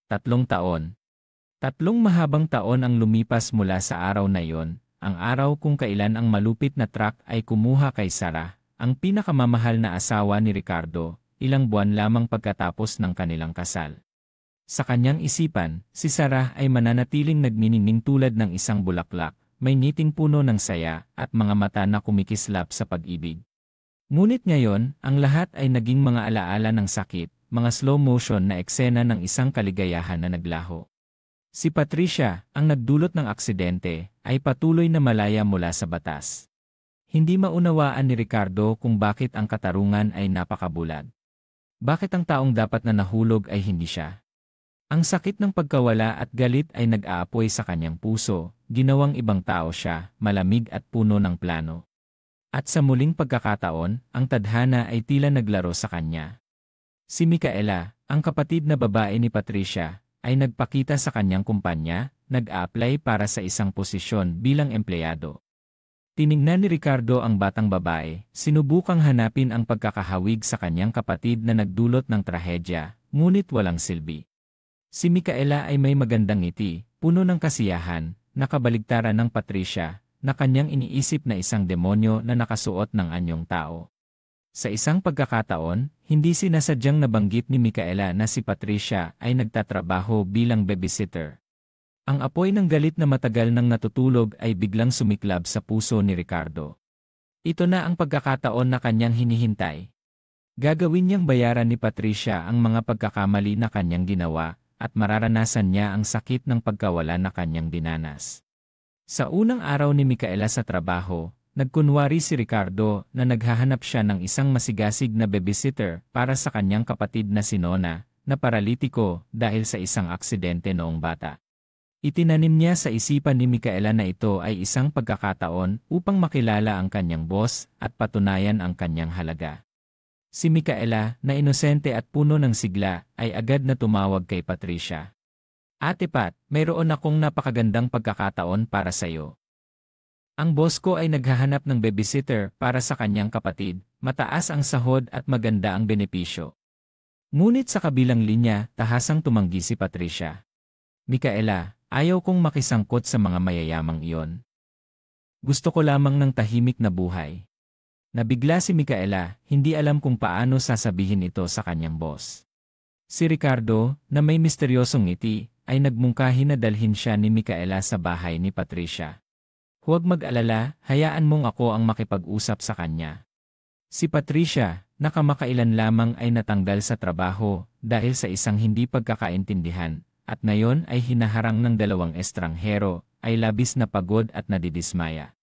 3 taon. 3 mahabang taon ang lumipas mula sa araw na iyon, ang araw kung kailan ang malupit na truck ay kumuha kay Sarah, ang pinakamamahal na asawa ni Ricardo, ilang buwan lamang pagkatapos ng kanilang kasal. Sa kanyang isipan, si Sarah ay mananatiling nagniningning tulad ng isang bulaklak, may ngiting puno ng saya at mga mata na kumikislap sa pag-ibig. Ngunit ngayon, ang lahat ay naging mga alaala ng sakit, mga slow motion na eksena ng isang kaligayahan na naglaho. Si Patricia, ang nagdulot ng aksidente, ay patuloy na malaya mula sa batas. Hindi maunawaan ni Ricardo kung bakit ang katarungan ay napakabulag. Bakit ang taong dapat na nahulog ay hindi siya? Ang sakit ng pagkawala at galit ay nag-aapoy sa kanyang puso, ginawang ibang tao siya, malamig at puno ng plano. At sa muling pagkakataon, ang tadhana ay tila naglaro sa kanya. Si Micaela, ang kapatid na babae ni Patricia, ay nagpakita sa kanyang kumpanya, nag-a-apply para sa isang posisyon bilang empleyado. Tiningnan ni Ricardo ang batang babae, sinubukang hanapin ang pagkakahawig sa kanyang kapatid na nagdulot ng trahedya, ngunit walang silbi. Si Micaela ay may magandang ngiti, puno ng kasiyahan, nakabaligtaran ng Patricia, na kanyang iniisip na isang demonyo na nakasuot ng anyong tao. Sa isang pagkakataon, hindi sinasadyang nabanggit ni Micaela na si Patricia ay nagtatrabaho bilang babysitter. Ang apoy ng galit na matagal nang natutulog ay biglang sumiklab sa puso ni Ricardo. Ito na ang pagkakataon na kanyang hinihintay. Gagawin niyang bayaran ni Patricia ang mga pagkakamali na kanyang ginawa, at mararanasan niya ang sakit ng pagkawala na kanyang dinanas. Sa unang araw ni Micaela sa trabaho, nagkunwari si Ricardo na naghahanap siya ng isang masigasig na babysitter para sa kanyang kapatid na si Nona, na paralitiko dahil sa isang aksidente noong bata. Itinanim niya sa isipan ni Micaela na ito ay isang pagkakataon upang makilala ang kanyang boss at patunayan ang kanyang halaga. Si Micaela, na inosente at puno ng sigla, ay agad na tumawag kay Patricia. Ate Pat, mayroon akong napakagandang pagkakataon para sa iyo. Ang boss ko ay naghahanap ng babysitter para sa kanyang kapatid, mataas ang sahod at maganda ang benepisyo. Ngunit sa kabilang linya, tahasang tumanggi si Patricia. Micaela, ayaw kong makisangkot sa mga mayayamang iyon. Gusto ko lamang ng tahimik na buhay. Nabigla si Micaela, hindi alam kung paano sasabihin ito sa kanyang boss. Si Ricardo, na may misteryosong ngiti, ay nagmungkahi na dalhin siya ni Micaela sa bahay ni Patricia. Huwag mag-alala, hayaan mong ako ang makipag-usap sa kanya. Si Patricia, na kamakailan lamang ay natanggal sa trabaho dahil sa isang hindi pagkakaintindihan, at ngayon ay hinaharang ng 2 estranghero, ay labis na pagod at nadidismaya.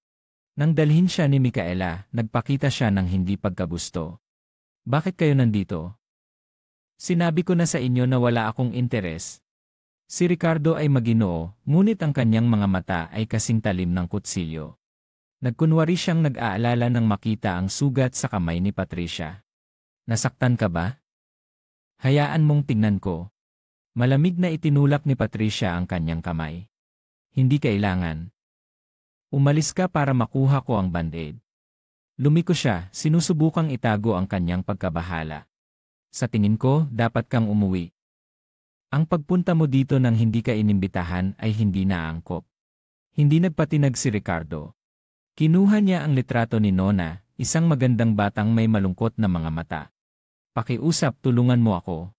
Nang dalhin siya ni Micaela, nagpakita siya ng hindi pagkagusto. Bakit kayo nandito? Sinabi ko na sa inyo na wala akong interes. Si Ricardo ay maginoo, ngunit ang kanyang mga mata ay kasing talim ng kutsilyo. Nagkunwari siyang nag-aalala nang makita ang sugat sa kamay ni Patricia. Nasaktan ka ba? Hayaan mong tingnan ko. Malamig na itinulak ni Patricia ang kanyang kamay. Hindi kailangan. Umalis ka para makuha ko ang band-aid. Lumiko siya, sinusubukang itago ang kanyang pagkabahala. Sa tingin ko, dapat kang umuwi. Ang pagpunta mo dito nang hindi ka inimbitahan ay hindi naangkop. Hindi nagpatinag si Ricardo. Kinuha niya ang litrato ni Nona, isang magandang batang may malungkot na mga mata. Pakiusap, tulungan mo ako.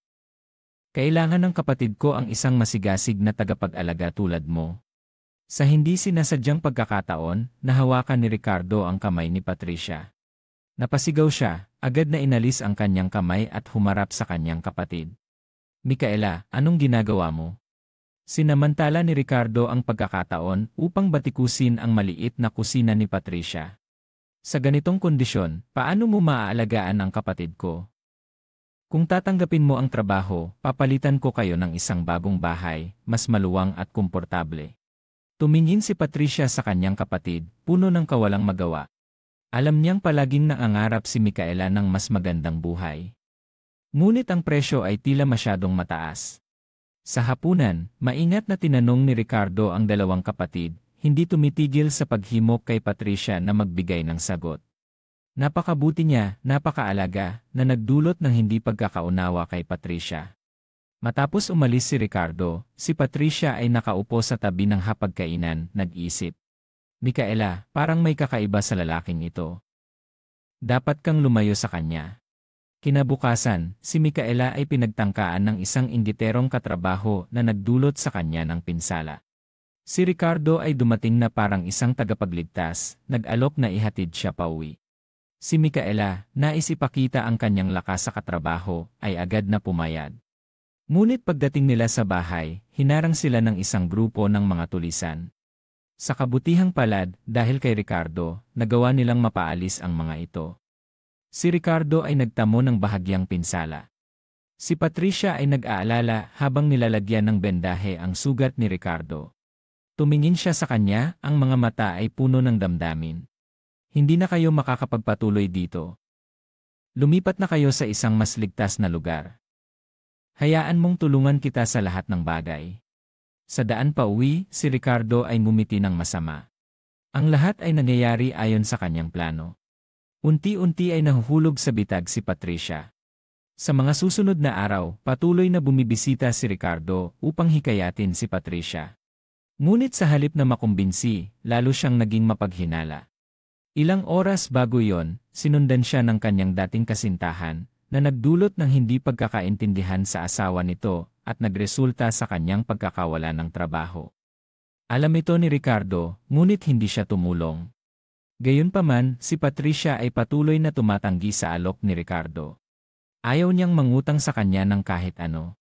Kailangan ng kapatid ko ang isang masigasig na tagapag-alaga tulad mo. Sa hindi sinasadyang pagkakataon, nahawakan ni Ricardo ang kamay ni Patricia. Napasigaw siya, agad na inalis ang kanyang kamay at humarap sa kanyang kapatid. Micaela, anong ginagawa mo? Sinamantala ni Ricardo ang pagkakataon upang batikusin ang maliit na kusina ni Patricia. Sa ganitong kondisyon, paano mo maaalagaan ang kapatid ko? Kung tatanggapin mo ang trabaho, papalitan ko kayo ng isang bagong bahay, mas maluwang at komportable. Tumingin si Patricia sa kanyang kapatid, puno ng kawalang magawa. Alam niyang palaging nangangarap si Micaela ng mas magandang buhay. Ngunit ang presyo ay tila masyadong mataas. Sa hapunan, maingat na tinanong ni Ricardo ang 2 kapatid, hindi tumitigil sa paghimok kay Patricia na magbigay ng sagot. Napakabuti niya, napakaalaga, na nagdulot ng hindi pagkakaunawa kay Patricia. Matapos umalis si Ricardo, si Patricia ay nakaupo sa tabi ng hapagkainan, nag-isip. Micaela, parang may kakaiba sa lalaking ito. Dapat kang lumayo sa kanya. Kinabukasan, si Micaela ay pinagtangkaan ng isang inditerong katrabaho na nagdulot sa kanya ng pinsala. Si Ricardo ay dumating na parang isang tagapagligtas, nag-alok na ihatid siya pauwi. Si Micaela, nais ipakita ang kanyang lakas sa katrabaho, ay agad na pumayag. Ngunit pagdating nila sa bahay, hinarang sila ng isang grupo ng mga tulisan. Sa kabutihang palad, dahil kay Ricardo, nagawa nilang mapaalis ang mga ito. Si Ricardo ay nagtamo ng bahagyang pinsala. Si Patricia ay nag-aalala habang nilalagyan ng bendahe ang sugat ni Ricardo. Tumingin siya sa kanya, ang mga mata ay puno ng damdamin. Hindi na kayo makakapagpatuloy dito. Lumipat na kayo sa isang mas ligtas na lugar. Hayaan mong tulungan kita sa lahat ng bagay. Sa daan pa uwi, si Ricardo ay ngumiti ng masama. Ang lahat ay nangyayari ayon sa kanyang plano. Unti-unti ay nahuhulog sa bitag si Patricia. Sa mga susunod na araw, patuloy na bumibisita si Ricardo upang hikayatin si Patricia. Ngunit sa halip na makumbinsi, lalo siyang naging mapaghinala. Ilang oras bago yon, sinundan siya ng kanyang dating kasintahan, na nagdulot ng hindi pagkakaintindihan sa asawa nito at nagresulta sa kanyang pagkakawala ng trabaho. Alam ito ni Ricardo, ngunit hindi siya tumulong. Gayunpaman, si Patricia ay patuloy na tumatanggi sa alok ni Ricardo. Ayaw niyang mangutang sa kanya ng kahit ano.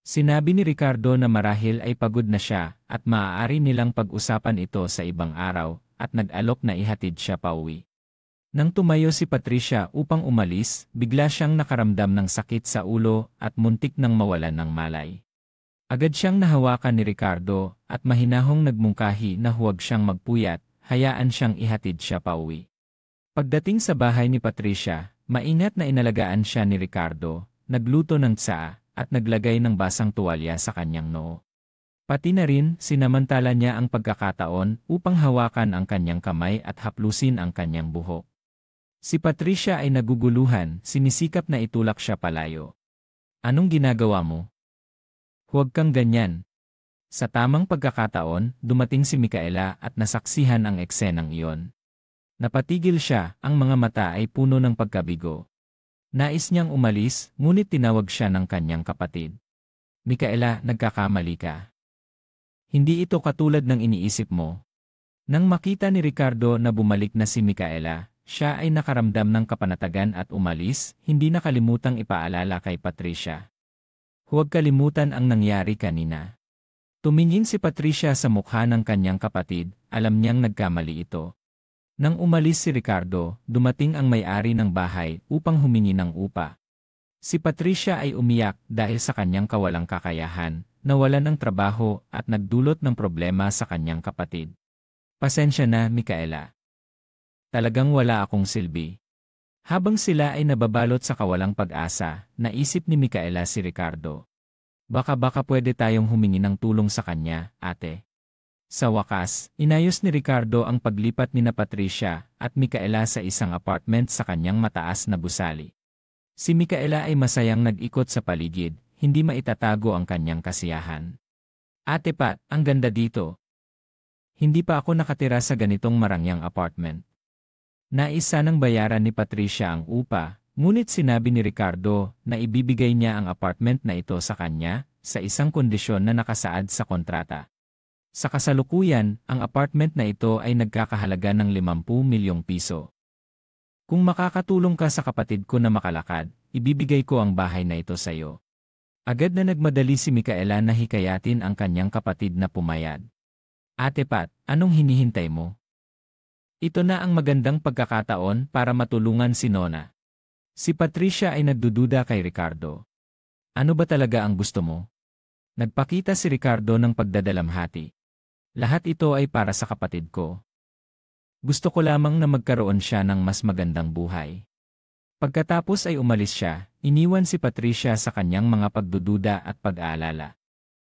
Sinabi ni Ricardo na marahil ay pagod na siya at maaari nilang pag-usapan ito sa ibang araw at nag-alok na ihatid siya pauwi. Nang tumayo si Patricia upang umalis, bigla siyang nakaramdam ng sakit sa ulo at muntik nang mawalan ng malay. Agad siyang nahawakan ni Ricardo at mahinahong nagmungkahi na huwag siyang magpuyat, hayaan siyang ihatid siya pauwi. Pagdating sa bahay ni Patricia, maingat na inalagaan siya ni Ricardo, nagluto ng tsaa at naglagay ng basang tuwalya sa kanyang noo. Pati na rin, sinamantala niya ang pagkakataon upang hawakan ang kanyang kamay at haplusin ang kanyang buhok. Si Patricia ay naguguluhan, sinisikap na itulak siya palayo. Anong ginagawa mo? Huwag kang ganyan. Sa tamang pagkakataon, dumating si Micaela at nasaksihan ang eksenang iyon. Napatigil siya, ang mga mata ay puno ng pagkabigo. Nais niyang umalis, ngunit tinawag siya ng kanyang kapatid. Micaela, nagkakamali ka. Hindi ito katulad ng iniisip mo. Nang makita ni Ricardo na bumalik na si Micaela, siya ay nakaramdam ng kapanatagan at umalis, hindi nakalimutang ipaalala kay Patricia. Huwag kalimutan ang nangyari kanina. Tumingin si Patricia sa mukha ng kanyang kapatid, alam niyang nagkamali ito. Nang umalis si Ricardo, dumating ang may-ari ng bahay upang humingi ng upa. Si Patricia ay umiyak dahil sa kanyang kawalang kakayahan, nawalan ng trabaho at nagdulot ng problema sa kanyang kapatid. Pasensya na, Micaela. Talagang wala akong silbi. Habang sila ay nababalot sa kawalang pag-asa, naisip ni Micaela si Ricardo. Baka pwede tayong humingi ng tulong sa kanya, ate. Sa wakas, inayos ni Ricardo ang paglipat ni Patricia at Micaela sa isang apartment sa kanyang mataas na gusali. Si Micaela ay masayang nag-ikot sa paligid, hindi maitatago ang kanyang kasiyahan. Ate Pat, ang ganda dito. Hindi pa ako nakatira sa ganitong marangyang apartment. Nais sanang bayaran ni Patricia ang upa, ngunit sinabi ni Ricardo na ibibigay niya ang apartment na ito sa kanya sa isang kondisyon na nakasaad sa kontrata. Sa kasalukuyan, ang apartment na ito ay nagkakahalaga ng 50 milyong piso. Kung makakatulong ka sa kapatid ko na makalakad, ibibigay ko ang bahay na ito sa iyo. Agad na nagmadali si Micaela na hikayatin ang kanyang kapatid na pumayag. Ate Pat, anong hinihintay mo? Ito na ang magandang pagkakataon para matulungan si Nona. Si Patricia ay nagdududa kay Ricardo. Ano ba talaga ang gusto mo? Nagpakita si Ricardo ng pagdadalamhati. Lahat ito ay para sa kapatid ko. Gusto ko lamang na magkaroon siya ng mas magandang buhay. Pagkatapos ay umalis siya, iniwan si Patricia sa kanyang mga pagdududa at pag-aalala.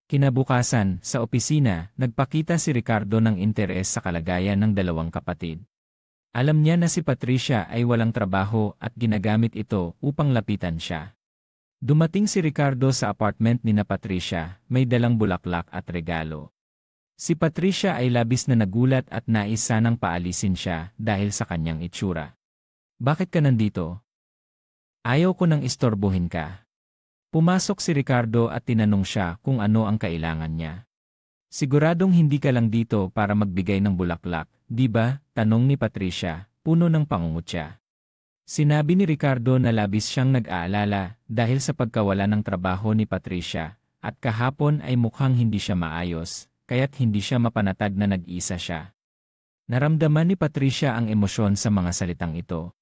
Kinabukasan, sa opisina, nagpakita si Ricardo ng interes sa kalagayan ng dalawang kapatid. Alam niya na si Patricia ay walang trabaho at ginagamit ito upang lapitan siya. Dumating si Ricardo sa apartment ni na Patricia, may dalang bulaklak at regalo. Si Patricia ay labis na nagulat at nais sanang paalisin siya dahil sa kanyang itsura. Bakit ka nandito? Ayaw ko nang istorbohin ka. Pumasok si Ricardo at tinanong siya kung ano ang kailangan niya. Siguradong hindi ka lang dito para magbigay ng bulaklak, di ba? Tanong ni Patricia, puno ng pangungutya. Sinabi ni Ricardo na labis siyang nag-aalala dahil sa pagkawala ng trabaho ni Patricia at kahapon ay mukhang hindi siya maayos, kaya't hindi siya mapanatag na nag-isa siya. Naramdaman ni Patricia ang emosyon sa mga salitang ito.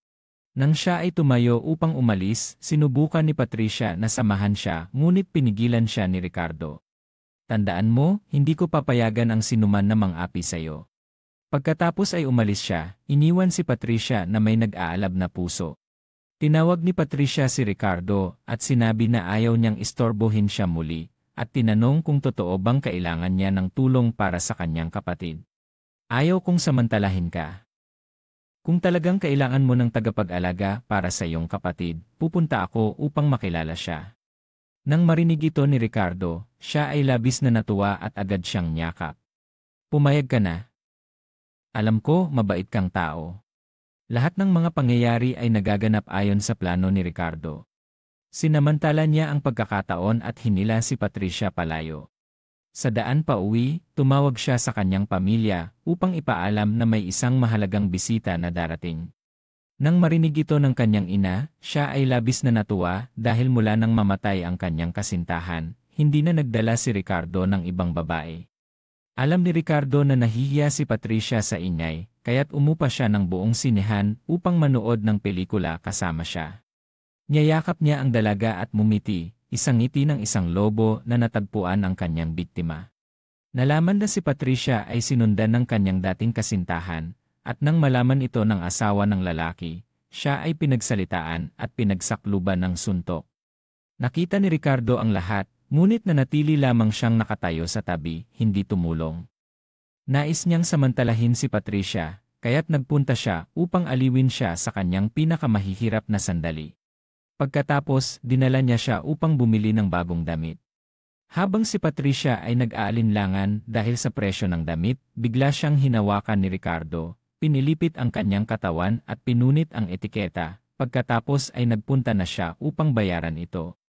Nang siya ay tumayo upang umalis, sinubukan ni Patricia na samahan siya ngunit pinigilan siya ni Ricardo. Tandaan mo, hindi ko papayagan ang sinuman na mang-api sa'yo. Pagkatapos ay umalis siya, iniwan si Patricia na may nag-aalab na puso. Tinawag ni Patricia si Ricardo at sinabi na ayaw niyang istorbohin siya muli at tinanong kung totoo bang kailangan niya ng tulong para sa kanyang kapatid. Ayaw kong samantalahin ka. Kung talagang kailangan mo ng tagapag-alaga para sa iyong kapatid, pupunta ako upang makilala siya. Nang marinig ito ni Ricardo, siya ay labis na natuwa at agad siyang niyakap. Pumayag ka na. Alam ko, mabait kang tao. Lahat ng mga pangyayari ay nagaganap ayon sa plano ni Ricardo. Sinamantala niya ang pagkakataon at hinila si Patricia palayo. Sa daan pa uwi, tumawag siya sa kanyang pamilya upang ipaalam na may isang mahalagang bisita na darating. Nang marinig ito ng kanyang ina, siya ay labis na natuwa dahil mula nang mamatay ang kanyang kasintahan, hindi na nagdala si Ricardo ng ibang babae. Alam ni Ricardo na nahihiya si Patricia sa ingay, kaya't umupa siya ng buong sinehan upang manood ng pelikula kasama siya. Niyayakap niya ang dalaga at mumiti, isang ngiti ng isang lobo na natagpuan ang kanyang biktima. Nalaman na si Patricia ay sinundan ng kanyang dating kasintahan, at nang malaman ito ng asawa ng lalaki, siya ay pinagsalitaan at pinagsakluban ng suntok. Nakita ni Ricardo ang lahat, ngunit nanatili lamang siyang nakatayo sa tabi, hindi tumulong. Nais niyang samantalahin si Patricia, kaya't nagpunta siya upang aliwin siya sa kanyang pinakamahihirap na sandali. Pagkatapos, dinala niya siya upang bumili ng bagong damit. Habang si Patricia ay nag-aalinlangan dahil sa presyo ng damit, bigla siyang hinawakan ni Ricardo, pinilipit ang kanyang katawan at pinunit ang etiketa, pagkatapos ay nagpunta na siya upang bayaran ito.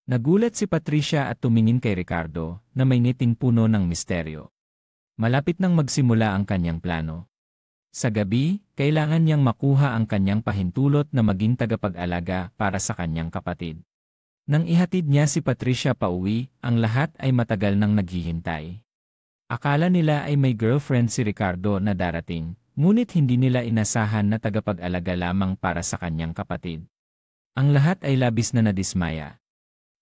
Nagulat si Patricia at tumingin kay Ricardo na may ngiting puno ng misteryo. Malapit nang magsimula ang kanyang plano. Sa gabi, kailangan niyang makuha ang kanyang pahintulot na maging tagapag-alaga para sa kanyang kapatid. Nang ihatid niya si Patricia pauwi, ang lahat ay matagal nang naghihintay. Akala nila ay may girlfriend si Ricardo na darating, ngunit hindi nila inasahan na tagapag-alaga lamang para sa kanyang kapatid. Ang lahat ay labis na nadismaya.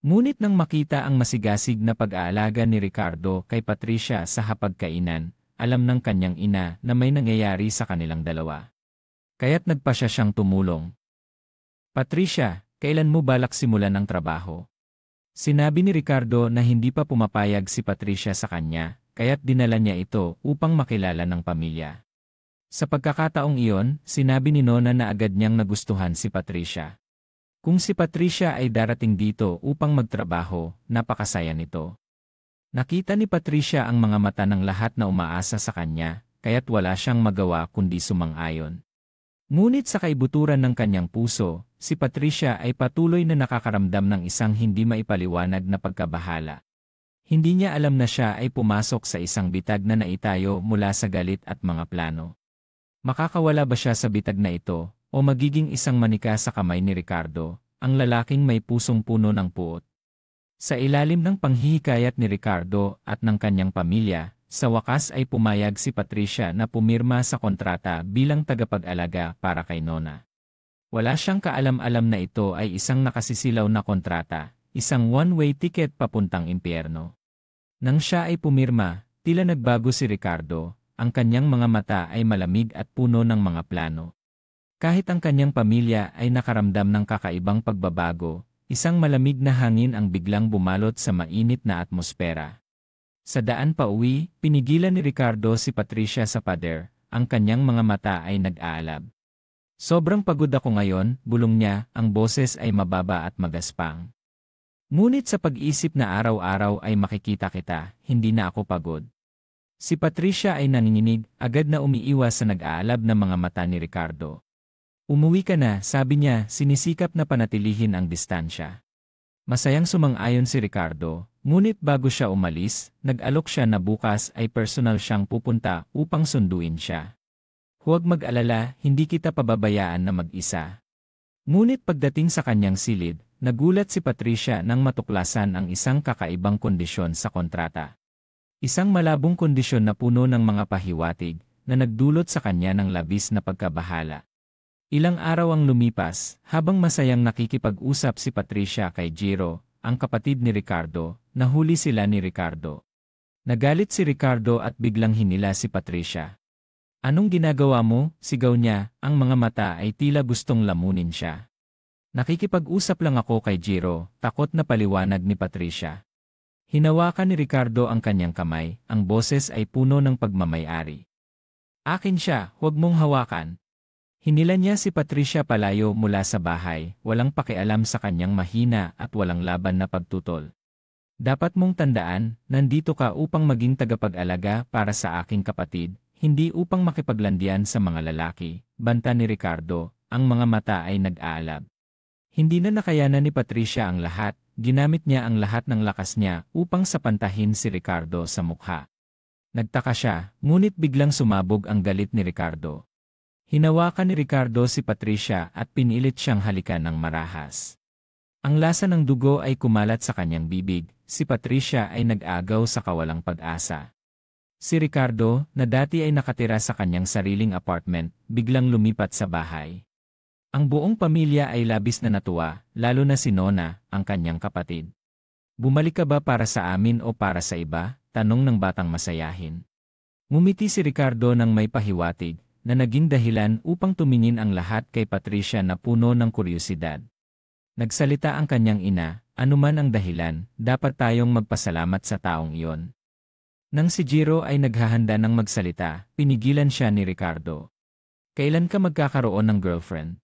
Ngunit nang makita ang masigasig na pag-aalaga ni Ricardo kay Patricia sa hapagkainan, alam ng kanyang ina na may nangyayari sa kanilang dalawa. Kaya't nagpasya siyang tumulong. Patricia, kailan mo balak simulan ang trabaho? Sinabi ni Ricardo na hindi pa pumapayag si Patricia sa kanya, kaya't dinala niya ito upang makilala ng pamilya. Sa pagkakataong iyon, sinabi ni Nona na agad niyang nagustuhan si Patricia. Kung si Patricia ay darating dito upang magtrabaho, napakasaya nito. Nakita ni Patricia ang mga mata ng lahat na umaasa sa kanya, kaya't wala siyang magawa kundi sumang-ayon. Ngunit sa kaibuturan ng kanyang puso, si Patricia ay patuloy na nakakaramdam ng isang hindi maipaliwanag na pagkabahala. Hindi niya alam na siya ay pumasok sa isang bitag na naitayo mula sa galit at mga plano. Makakawala ba siya sa bitag na ito? O magiging isang manika sa kamay ni Ricardo, ang lalaking may pusong puno ng puot. Sa ilalim ng panghihikayat ni Ricardo at ng kanyang pamilya, sa wakas ay pumayag si Patricia na pumirma sa kontrata bilang tagapag-alaga para kay Nona. Wala siyang kaalam-alam na ito ay isang nakasisilaw na kontrata, isang one-way ticket papuntang impyerno. Nang siya ay pumirma, tila nagbago si Ricardo, ang kanyang mga mata ay malamig at puno ng mga plano. Kahit ang kanyang pamilya ay nakaramdam ng kakaibang pagbabago, isang malamig na hangin ang biglang bumalot sa mainit na atmosfera. Sa daan pa uwi, pinigilan ni Ricardo si Patricia sa pader, ang kanyang mga mata ay nag-aalab. Sobrang pagod ako ngayon, bulong niya, ang boses ay mababa at magaspang. Ngunit sa pag-isip na araw-araw ay makikita kita, hindi na ako pagod. Si Patricia ay nanginginig, agad na umiiwas sa nag-aalab na mga mata ni Ricardo. Umuwi ka na, sabi niya, sinisikap na panatilihin ang distansya. Masayang sumang-ayon si Ricardo, ngunit bago siya umalis, nag-alok siya na bukas ay personal siyang pupunta upang sunduin siya. Huwag mag-alala, hindi kita pababayaan na mag-isa. Ngunit pagdating sa kanyang silid, nagulat si Patricia nang matuklasan ang isang kakaibang kondisyon sa kontrata. Isang malabong kondisyon na puno ng mga pahiwatig na nagdulot sa kanya ng labis na pagkabahala. Ilang araw ang lumipas, habang masayang nakikipag-usap si Patricia kay Jiro, ang kapatid ni Ricardo, nahuli sila ni Ricardo. Nagalit si Ricardo at biglang hinila si Patricia. Anong ginagawa mo? Sigaw niya, ang mga mata ay tila gustong lamunin siya. Nakikipag-usap lang ako kay Jiro, takot na paliwanag ni Patricia. Hinawakan ni Ricardo ang kanyang kamay, ang boses ay puno ng pagmamay-ari. Akin siya, huwag mong hawakan. Hinila niya si Patricia palayo mula sa bahay, walang pakialam sa kanyang mahina at walang laban na pagtutol. Dapat mong tandaan, nandito ka upang maging tagapag-alaga para sa aking kapatid, hindi upang makipaglandian sa mga lalaki, banta ni Ricardo, ang mga mata ay nag-aalab. Hindi na nakayanan ni Patricia ang lahat, ginamit niya ang lahat ng lakas niya upang sapantahin si Ricardo sa mukha. Nagtaka siya, ngunit biglang sumabog ang galit ni Ricardo. Hinawakan ni Ricardo si Patricia at pinilit siyang halikan ng marahas. Ang lasa ng dugo ay kumalat sa kanyang bibig, si Patricia ay nag-agaw sa kawalang pag-asa. Si Ricardo, na dati ay nakatira sa kanyang sariling apartment, biglang lumipat sa bahay. Ang buong pamilya ay labis na natuwa, lalo na si Nona, ang kanyang kapatid. Bumalik ka ba para sa amin o para sa iba? Tanong ng batang masayahin. Ngumiti si Ricardo nang may pahiwatig, na naging dahilan upang tumingin ang lahat kay Patricia na puno ng kuryosidad. Nagsalita ang kanyang ina, anuman ang dahilan, dapat tayong magpasalamat sa taong iyon. Nang si Jiro ay naghahanda ng magsalita, pinigilan siya ni Ricardo. Kailan ka magkakaroon ng girlfriend?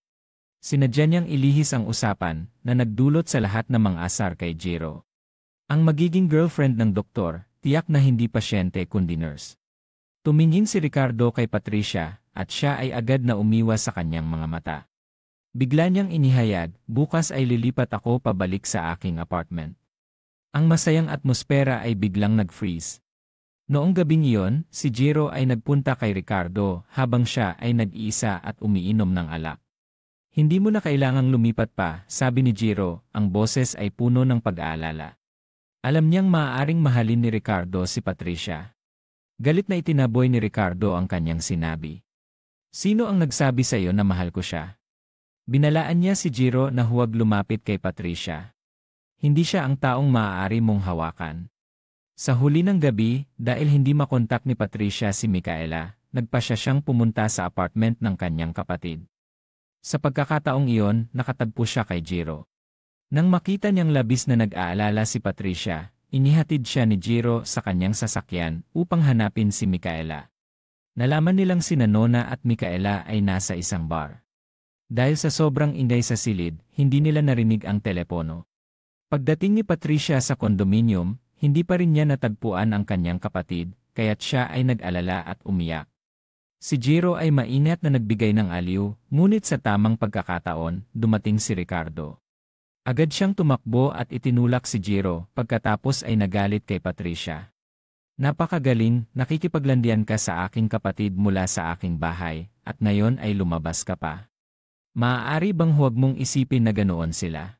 Sinadya niyang ilihis ang usapan na nagdulot sa lahat ng mga asar kay Jiro. Ang magiging girlfriend ng doktor, tiyak na hindi pasyente kundi nurse. Tumingin si Ricardo kay Patricia, at siya ay agad na umiwas sa kanyang mga mata. Bigla niyang inihayag, bukas ay lilipat ako pabalik sa aking apartment. Ang masayang atmosfera ay biglang nag-freeze. Noong gabing iyon, si Jiro ay nagpunta kay Ricardo habang siya ay nag-iisa at umiinom ng alak. Hindi mo na kailangang lumipat pa, sabi ni Jiro, ang boses ay puno ng pag-aalala. Alam niyang maaaring mahalin ni Ricardo si Patricia. Galit na itinaboy ni Ricardo ang kanyang sinabi. Sino ang nagsabi sa iyo na mahal ko siya? Binalaan niya si Jiro na huwag lumapit kay Patricia. Hindi siya ang taong maaari mong hawakan. Sa huli ng gabi, dahil hindi makontak ni Patricia si Micaela, nagpasya siyang pumunta sa apartment ng kanyang kapatid. Sa pagkakataong iyon, nakatagpo siya kay Jiro. Nang makita niyang labis na nag-aalala si Patricia, inihatid siya ni Jiro sa kanyang sasakyan upang hanapin si Micaela. Nalaman nilang sina Nona at Micaela ay nasa isang bar. Dahil sa sobrang ingay sa silid, hindi nila narinig ang telepono. Pagdating ni Patricia sa kondominium, hindi pa rin niya natagpuan ang kanyang kapatid, kaya't siya ay nag-alala at umiyak. Si Jiro ay maingat na nagbigay ng aliw, ngunit sa tamang pagkakataon, dumating si Ricardo. Agad siyang tumakbo at itinulak si Jiro, pagkatapos ay nagalit kay Patricia. Napakagaling, nakikipaglandian ka sa aking kapatid mula sa aking bahay, at ngayon ay lumabas ka pa. Maaari bang huwag mong isipin na ganoon sila?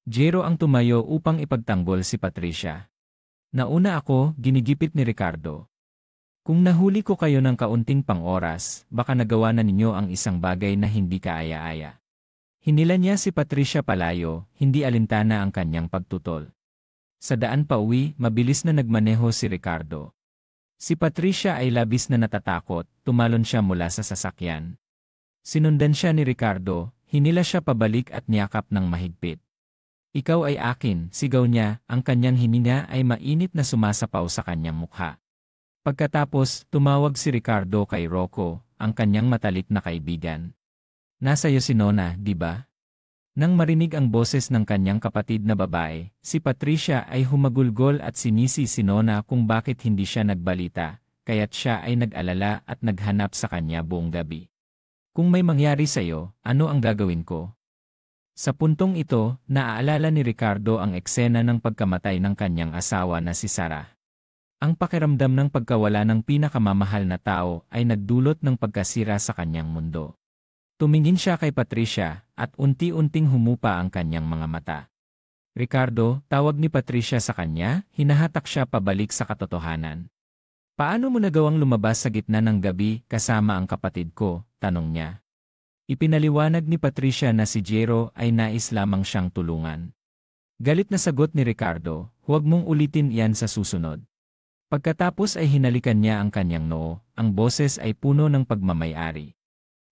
Jiro ang tumayo upang ipagtanggol si Patricia. Nauna ako, ginigipit ni Ricardo. Kung nahuli ko kayo ng kaunting pang-oras, baka nagawa na ninyo ang isang bagay na hindi kaaya-aya. Hinila niya si Patricia palayo, hindi alintana ang kanyang pagtutol. Sa daan pauwi, mabilis na nagmaneho si Ricardo. Si Patricia ay labis na natatakot, tumalon siya mula sa sasakyan. Sinundan siya ni Ricardo, hinila siya pabalik at niyakap ng mahigpit. Ikaw ay akin, sigaw niya, ang kanyang hininga ay mainit na sumasapaw sa kanyang mukha. Pagkatapos, tumawag si Ricardo kay Rocco, ang kanyang matalik na kaibigan. Nasa iyo si Nona, di ba? Nang marinig ang boses ng kanyang kapatid na babae, si Patricia ay humagulgol at sinisi si Nona kung bakit hindi siya nagbalita, kaya't siya ay nag-alala at naghanap sa kanya buong gabi. Kung may mangyari sa'yo, ano ang gagawin ko? Sa puntong ito, naaalala ni Ricardo ang eksena ng pagkamatay ng kanyang asawa na si Sarah. Ang pakiramdam ng pagkawala ng pinakamamahal na tao ay nagdulot ng pagkasira sa kanyang mundo. Tumingin siya kay Patricia at unti-unting humupa ang kanyang mga mata. Ricardo, tawag ni Patricia sa kanya, hinahatak siya pabalik sa katotohanan. Paano mo nagawang lumabas sa gitna ng gabi kasama ang kapatid ko? Tanong niya. Ipinaliwanag ni Patricia na si Jero ay nais lamang siyang tulungan. Galit na sagot ni Ricardo, huwag mong ulitin iyan sa susunod. Pagkatapos ay hinalikan niya ang kanyang noo, ang boses ay puno ng pagmamayari.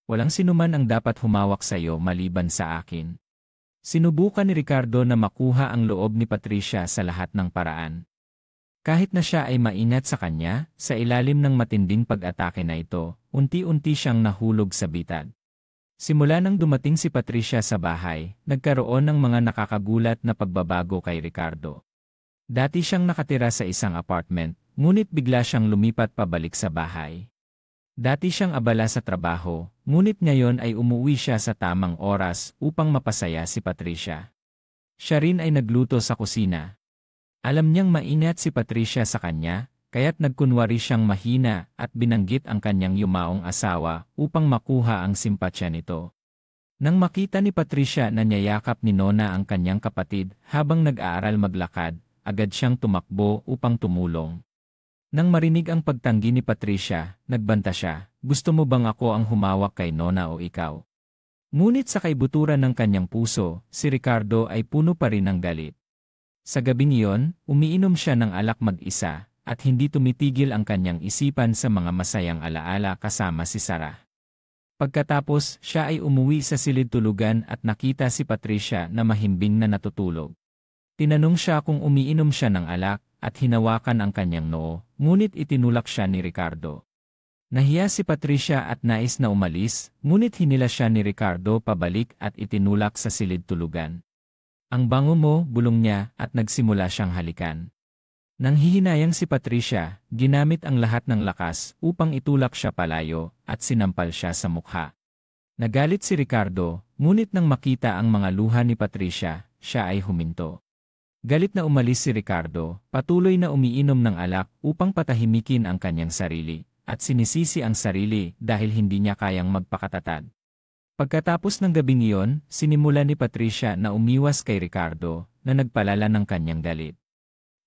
Walang sinuman ang dapat humawak sa iyo maliban sa akin. Sinubukan ni Ricardo na makuha ang loob ni Patricia sa lahat ng paraan. Kahit na siya ay maingat sa kanya, sa ilalim ng matinding pag-atake na ito, unti-unti siyang nahulog sa bitag. Simula nang dumating si Patricia sa bahay, nagkaroon ng mga nakakagulat na pagbabago kay Ricardo. Dati siyang nakatira sa isang apartment, ngunit bigla siyang lumipat pabalik sa bahay. Dati siyang abala sa trabaho, ngunit ngayon ay umuwi siya sa tamang oras upang mapasaya si Patricia. Siya rin ay nagluto sa kusina. Alam niyang maingat si Patricia sa kanya, kaya't nagkunwari siyang mahina at binanggit ang kanyang yumaong asawa upang makuha ang simpatsya nito. Nang makita ni Patricia na niyayakap ni Nona ang kanyang kapatid habang nag-aaral maglakad, agad siyang tumakbo upang tumulong. Nang marinig ang pagtanggi ni Patricia, nagbanta siya, gusto mo bang ako ang humawak kay Nona o ikaw? Ngunit sa kaibuturan ng kanyang puso, si Ricardo ay puno pa rin ng galit. Sa gabing iyon, umiinom siya ng alak mag-isa, at hindi tumitigil ang kanyang isipan sa mga masayang alaala kasama si Sarah. Pagkatapos, siya ay umuwi sa silid tulugan at nakita si Patricia na mahimbing na natutulog. Tinanong siya kung umiinom siya ng alak at hinawakan ang kanyang noo, ngunit itinulak siya ni Ricardo. Nahiya si Patricia at nais na umalis, ngunit hinila siya ni Ricardo pabalik at itinulak sa silid tulugan. Ang bango mo, bulong niya at nagsimula siyang halikan. Nang hihinayang si Patricia, ginamit ang lahat ng lakas upang itulak siya palayo at sinampal siya sa mukha. Nagalit si Ricardo, ngunit nang makita ang mga luha ni Patricia, siya ay huminto. Galit na umalis si Ricardo, patuloy na umiinom ng alak upang patahimikin ang kanyang sarili, at sinisisi ang sarili dahil hindi niya kayang magpakatatag. Pagkatapos ng gabing iyon, sinimula ni Patricia na umiwas kay Ricardo na nagpalala ng kanyang galit.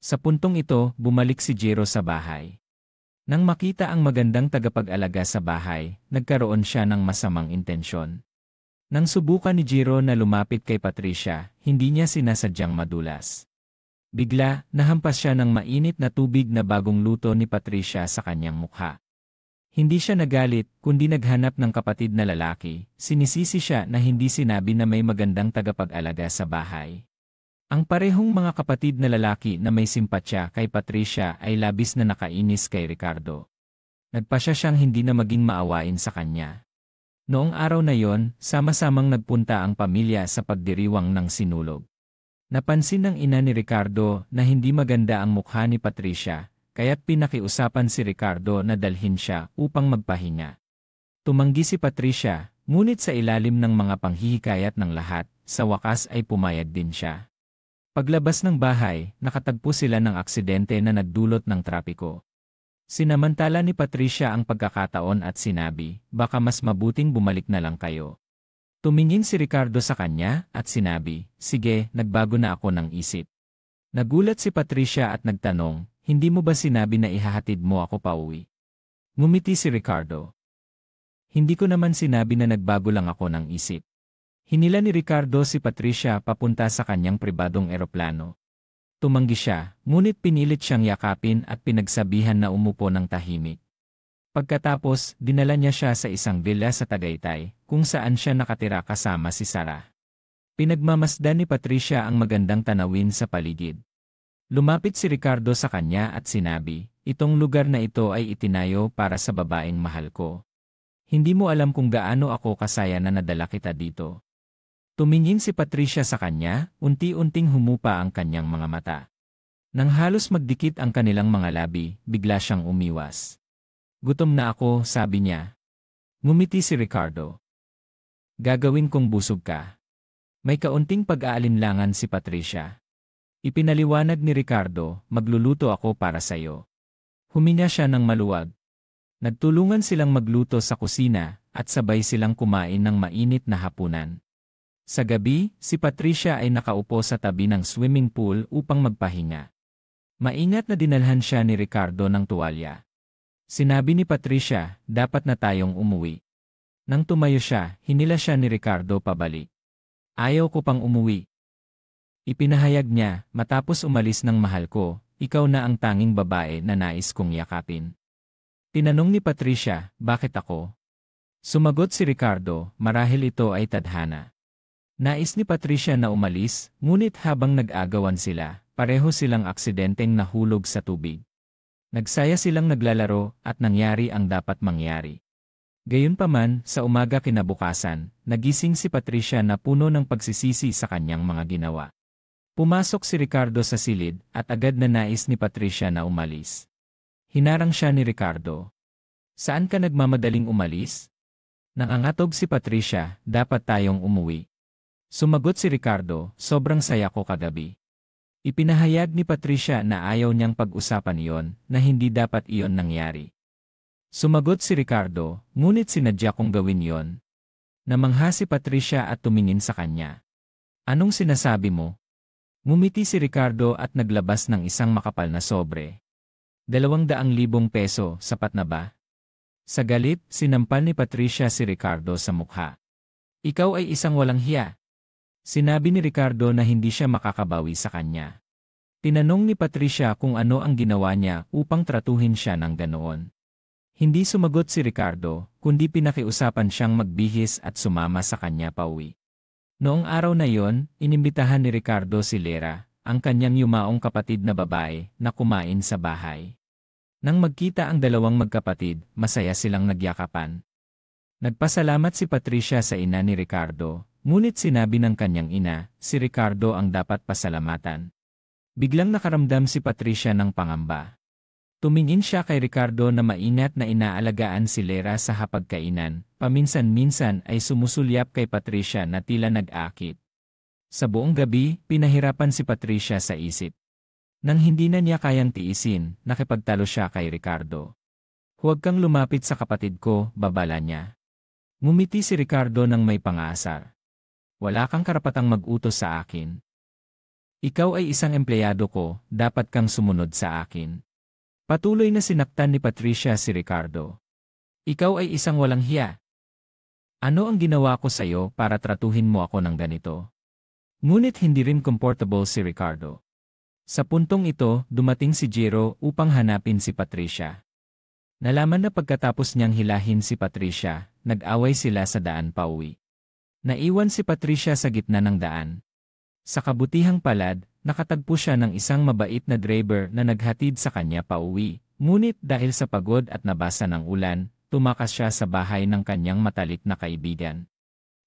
Sa puntong ito, bumalik si Jero sa bahay. Nang makita ang magandang tagapag-alaga sa bahay, nagkaroon siya ng masamang intensyon. Nang subukan ni Jero na lumapit kay Patricia, hindi niya sinasadyang madulas. Bigla, nahampas siya ng mainit na tubig na bagong luto ni Patricia sa kanyang mukha. Hindi siya nagalit, kundi naghanap ng kapatid na lalaki, sinisisi siya na hindi sinabi na may magandang tagapag-alaga sa bahay. Ang parehong mga kapatid na lalaki na may simpatya kay Patricia ay labis na nakainis kay Ricardo. Nagpasya siyang hindi na maging maawain sa kanya. Noong araw na yon, sama-samang nagpunta ang pamilya sa pagdiriwang ng sinulog. Napansin ng ina ni Ricardo na hindi maganda ang mukha ni Patricia, kaya't pinakiusapan si Ricardo na dalhin siya upang magpahinga. Tumanggi si Patricia, ngunit sa ilalim ng mga panghihikayat ng lahat, sa wakas ay pumayag din siya. Paglabas ng bahay, nakatagpo sila ng aksidente na nagdulot ng trapiko. Sinamantala ni Patricia ang pagkakataon at sinabi, baka mas mabuting bumalik na lang kayo. Tumingin si Ricardo sa kanya at sinabi, sige, nagbago na ako ng isip. Nagulat si Patricia at nagtanong, hindi mo ba sinabi na ihahatid mo ako pauwi? Ngumiti si Ricardo. Hindi ko naman sinabi na nagbago lang ako ng isip. Hinila ni Ricardo si Patricia papunta sa kanyang pribadong eroplano. Tumanggi siya, ngunit pinilit siyang yakapin at pinagsabihan na umupo ng tahimik. Pagkatapos, dinala niya siya sa isang villa sa Tagaytay, kung saan siya nakatira kasama si Sarah. Pinagmamasdan ni Patricia ang magandang tanawin sa paligid. Lumapit si Ricardo sa kanya at sinabi, itong lugar na ito ay itinayo para sa babaeng mahal ko. Hindi mo alam kung gaano ako kasaya na nadala kita dito. Tumingin si Patricia sa kanya, unti-unting humupa ang kanyang mga mata. Nang halos magdikit ang kanilang mga labi, bigla siyang umiwas. Gutom na ako, sabi niya. Ngumiti si Ricardo. Gagawin kong busog ka. May kaunting pag-aalinlangan si Patricia. Ipinaliwanag ni Ricardo, magluluto ako para sayo. Huminga siya ng maluwag. Nagtulungan silang magluto sa kusina, at sabay silang kumain ng mainit na hapunan. Sa gabi, si Patricia ay nakaupo sa tabi ng swimming pool upang magpahinga. Maingat na dinalhan siya ni Ricardo ng tuwalya. Sinabi ni Patricia, dapat na tayong umuwi. Nang tumayo siya, hinila siya ni Ricardo pabalik. Ayaw ko pang umuwi. Ipinahayag niya, matapos umalis ng mahal ko, ikaw na ang tanging babae na nais kong yakapin. Tinanong ni Patricia, bakit ako? Sumagot si Ricardo, marahil ito ay tadhana. Nais ni Patricia na umalis, ngunit habang nag-agawan sila, pareho silang aksidenteng nahulog sa tubig. Nagsaya silang naglalaro at nangyari ang dapat mangyari. Gayunpaman, sa umaga kinabukasan, nagising si Patricia na puno ng pagsisisi sa kanyang mga ginawa. Pumasok si Ricardo sa silid at agad na nais ni Patricia na umalis. Hinarang siya ni Ricardo. Saan ka nagmamadaling umalis? Nangangatog si Patricia, dapat tayong umuwi. Sumagot si Ricardo, sobrang saya ko kagabi. Ipinahayag ni Patricia na ayaw niyang pag-usapan iyon, na hindi dapat iyon nangyari. Sumagot si Ricardo, ngunit sinadya kong gawin yon. Namangha si Patricia at tumingin sa kanya. Anong sinasabi mo? Ngumiti si Ricardo at naglabas ng isang makapal na sobre. 200,000 peso, sapat na ba? Sa galit, sinampal ni Patricia si Ricardo sa mukha. Ikaw ay isang walang hiya. Sinabi ni Ricardo na hindi siya makakabawi sa kanya. Tinanong ni Patricia kung ano ang ginawa niya upang tratuhin siya ng ganoon. Hindi sumagot si Ricardo, kundi pinakiusapan siyang magbihis at sumama sa kanya pauwi. Noong araw na yon, inimbitahan ni Ricardo si Lera, ang kanyang yumaong kapatid na babae, na kumain sa bahay. Nang magkita ang dalawang magkapatid, masaya silang nagyakapan. Nagpasalamat si Patricia sa ina ni Ricardo, ngunit sinabi ng kanyang ina, si Ricardo ang dapat pasalamatan. Biglang nakaramdam si Patricia ng pangamba. Tumingin siya kay Ricardo na maingat na inaalagaan si Lera sa hapagkainan, paminsan-minsan ay sumusulyap kay Patricia na tila nag-akit. Sa buong gabi, pinahirapan si Patricia sa isip. Nang hindi na niya kayang tiisin, nakipagtalo siya kay Ricardo. Huwag kang lumapit sa kapatid ko, babala niya. Ngumiti si Ricardo ng may pang-aasar. Wala kang karapatang mag-utos sa akin. Ikaw ay isang empleyado ko, dapat kang sumunod sa akin. Patuloy na sinaktan ni Patricia si Ricardo. Ikaw ay isang walang hiya. Ano ang ginawa ko sa iyo para tratuhin mo ako ng ganito? Ngunit hindi rin comfortable si Ricardo. Sa puntong ito, dumating si Jiro upang hanapin si Patricia. Nalaman na pagkatapos niyang hilahin si Patricia, nag-away sila sa daan pauwi. Naiwan si Patricia sa gitna ng daan. Sa kabutihang palad, nakatagpo siya ng isang mabait na driver na naghatid sa kanya pauwi, ngunit dahil sa pagod at nabasa ng ulan, tumakas siya sa bahay ng kanyang matalik na kaibigan.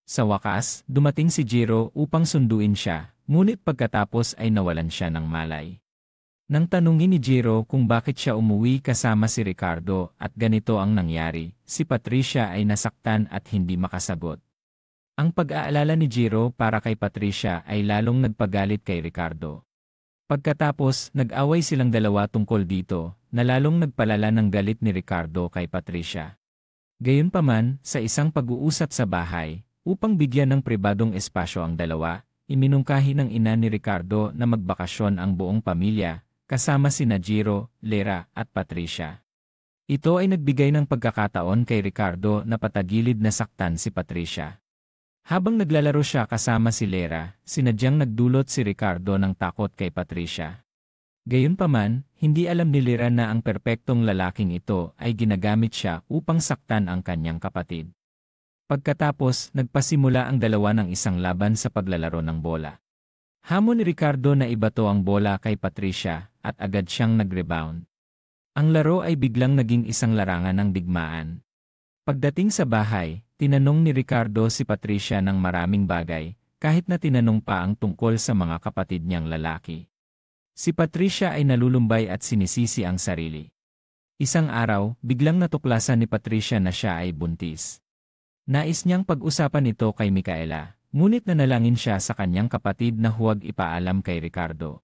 Sa wakas, dumating si Jiro upang sunduin siya, ngunit pagkatapos ay nawalan siya ng malay. Nang tanungin ni Jiro kung bakit siya umuwi kasama si Ricardo at ganito ang nangyari, si Patricia ay nasaktan at hindi makasagot. Ang pag-aalala ni Jiro para kay Patricia ay lalong nagpagalit kay Ricardo. Pagkatapos, nag-away silang dalawa tungkol dito, na lalong nagpalala ng galit ni Ricardo kay Patricia. Gayunpaman, sa isang pag-uusap sa bahay, upang bigyan ng pribadong espasyo ang dalawa, iminungkahi ng ina ni Ricardo na magbakasyon ang buong pamilya, kasama sina Jiro, Lera at Patricia. Ito ay nagbigay ng pagkakataon kay Ricardo na patagilid na saktan si Patricia. Habang naglalaro siya kasama si Lera, sinadyang nagdulot si Ricardo ng takot kay Patricia. Gayunpaman, hindi alam ni Lera na ang perpektong lalaking ito ay ginagamit siya upang saktan ang kanyang kapatid. Pagkatapos, nagpasimula ang dalawa ng isang laban sa paglalaro ng bola. Hamon ni Ricardo na ibato ang bola kay Patricia at agad siyang nag-rebound. Ang laro ay biglang naging isang larangan ng digmaan. Pagdating sa bahay, tinanong ni Ricardo si Patricia ng maraming bagay, kahit na tinanong pa ang tungkol sa mga kapatid niyang lalaki. Si Patricia ay nalulumbay at sinisisi ang sarili. Isang araw, biglang natuklasan ni Patricia na siya ay buntis. Nais niyang pag-usapan ito kay Micaela, ngunit nanalangin siya sa kanyang kapatid na huwag ipaalam kay Ricardo.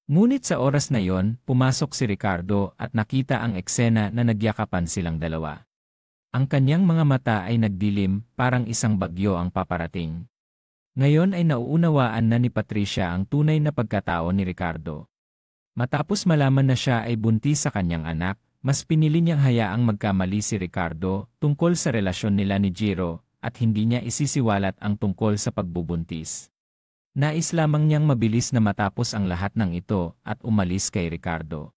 Ngunit sa oras na yon, pumasok si Ricardo at nakita ang eksena na nagyakapan silang dalawa. Ang kanyang mga mata ay nagdilim, parang isang bagyo ang paparating. Ngayon ay nauunawaan na ni Patricia ang tunay na pagkatao ni Ricardo. Matapos malaman na siya ay buntis sa kanyang anak, mas pinili niyang hayaang magkamali si Ricardo tungkol sa relasyon nila ni Jiro at hindi niya isisiwalat ang tungkol sa pagbubuntis. Nais lamang niyang mabilis na matapos ang lahat ng ito at umalis kay Ricardo.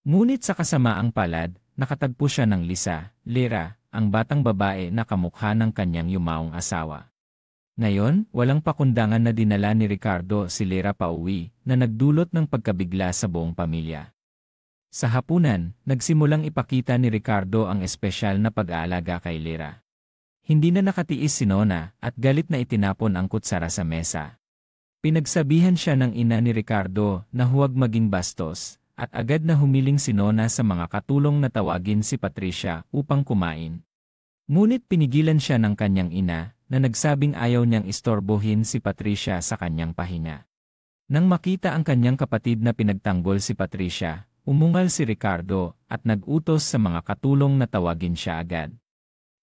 Ngunit sa kasamaang palad, nakatagpo siya ng Lira, ang batang babae na kamukha ng kanyang yumaong asawa. Ngayon, walang pakundangan na dinala ni Ricardo si Lira pauwi na nagdulot ng pagkabigla sa buong pamilya. Sa hapunan, nagsimulang ipakita ni Ricardo ang espesyal na pag-aalaga kay Lira. Hindi na nakatiis si Nona at galit na itinapon ang kutsara sa mesa. Pinagsabihan siya ng ina ni Ricardo na huwag maging bastos at agad na humiling si Nona sa mga katulong na tawagin si Patricia upang kumain. Ngunit pinigilan siya ng kanyang ina na nagsabing ayaw niyang istorbohin si Patricia sa kanyang pahinga. Nang makita ang kanyang kapatid na pinagtanggol si Patricia, umungal si Ricardo at nag-utos sa mga katulong na tawagin siya agad.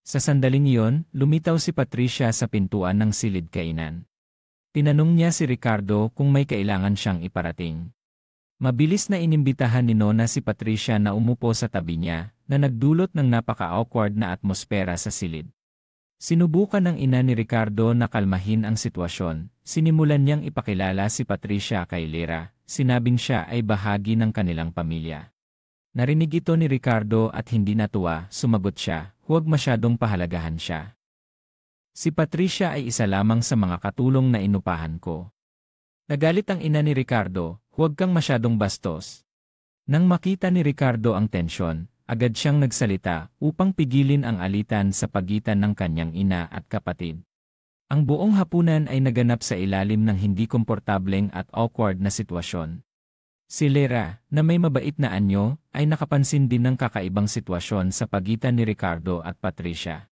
Sa sandaling iyon, lumitaw si Patricia sa pintuan ng silid kainan. Tinanong niya si Ricardo kung may kailangan siyang iparating. Mabilis na inimbitahan ni Nona si Patricia na umupo sa tabi niya, na nagdulot ng napaka-awkward na atmosfera sa silid. Sinubukan ng ina ni Ricardo na kalmahin ang sitwasyon, sinimulan niyang ipakilala si Patricia kay Lira, sinabing siya ay bahagi ng kanilang pamilya. Narinig ito ni Ricardo at hindi natuwa, sumagot siya, huwag masyadong pahalagahan siya. Si Patricia ay isa lamang sa mga katulong na inupahan ko. Nagalit ang ina ni Ricardo, huwag kang masyadong bastos. Nang makita ni Ricardo ang tensyon, agad siyang nagsalita upang pigilin ang alitan sa pagitan ng kanyang ina at kapatid. Ang buong hapunan ay naganap sa ilalim ng hindi komportableng at awkward na sitwasyon. Si Lira, na may mabait na anyo, ay nakapansin din ng kakaibang sitwasyon sa pagitan ni Ricardo at Patricia.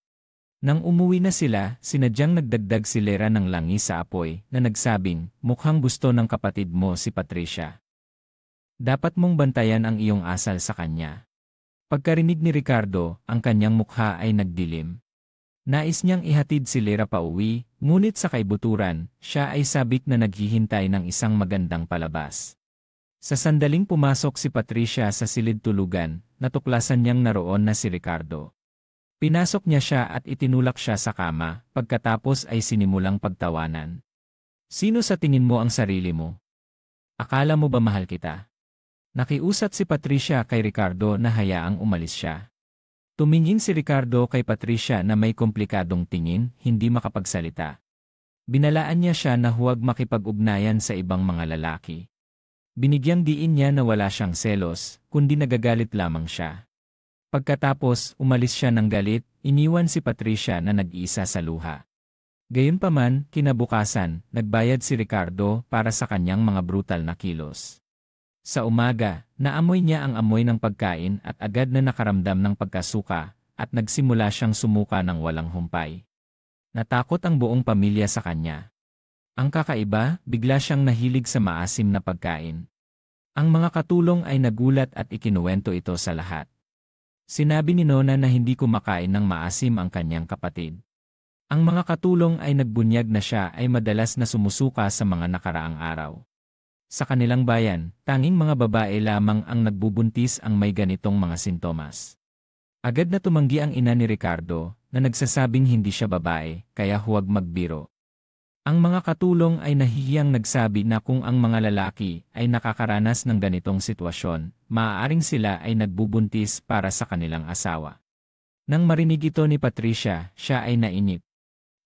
Nang umuwi na sila, sinadyang nagdagdag si Lira ng langis sa apoy na nagsabing, mukhang gusto ng kapatid mo si Patricia. Dapat mong bantayan ang iyong asal sa kanya. Pagkarinig ni Ricardo, ang kanyang mukha ay nagdilim. Nais niyang ihatid si Lira pauwi, ngunit sa kaibuturan, siya ay sabik na naghihintay ng isang magandang palabas. Sa sandaling pumasok si Patricia sa silid tulugan, natuklasan niyang naroon na si Ricardo. Pinasok niya siya at itinulak siya sa kama, pagkatapos ay sinimulang pagtawanan. Sino sa tingin mo ang sarili mo? Akala mo ba mahal kita? Nakiusap si Patricia kay Ricardo na hayaang umalis siya. Tumingin si Ricardo kay Patricia na may komplikadong tingin, hindi makapagsalita. Binalaan niya siya na huwag makipag-ugnayan sa ibang mga lalaki. Binigyang diin niya na wala siyang selos, kundi nagagalit lamang siya. Pagkatapos, umalis siya ng galit, iniwan si Patricia na nag-iisa sa luha. Gayunpaman, kinabukasan, nagbayad si Ricardo para sa kanyang mga brutal na kilos. Sa umaga, naamoy niya ang amoy ng pagkain at agad na nakaramdam ng pagkasuka at nagsimula siyang sumuka ng walang humpay. Natakot ang buong pamilya sa kanya. Ang kakaiba, bigla siyang nahilig sa maasim na pagkain. Ang mga katulong ay nagulat at ikinuwento ito sa lahat. Sinabi ni Nona na hindi kumakain ng maasim ang kanyang kapatid. Ang mga katulong ay nagbunyag na siya ay madalas na sumusuka sa mga nakaraang araw. Sa kanilang bayan, tanging mga babae lamang ang nagbubuntis ang may ganitong mga sintomas. Agad na tumanggi ang ina ni Ricardo na nagsasabing hindi siya babae, kaya huwag magbiro. Ang mga katulong ay nahihiyang nagsabi na kung ang mga lalaki ay nakakaranas ng ganitong sitwasyon, maaaring sila ay nagbubuntis para sa kanilang asawa. Nang marinig ito ni Patricia, siya ay nainip.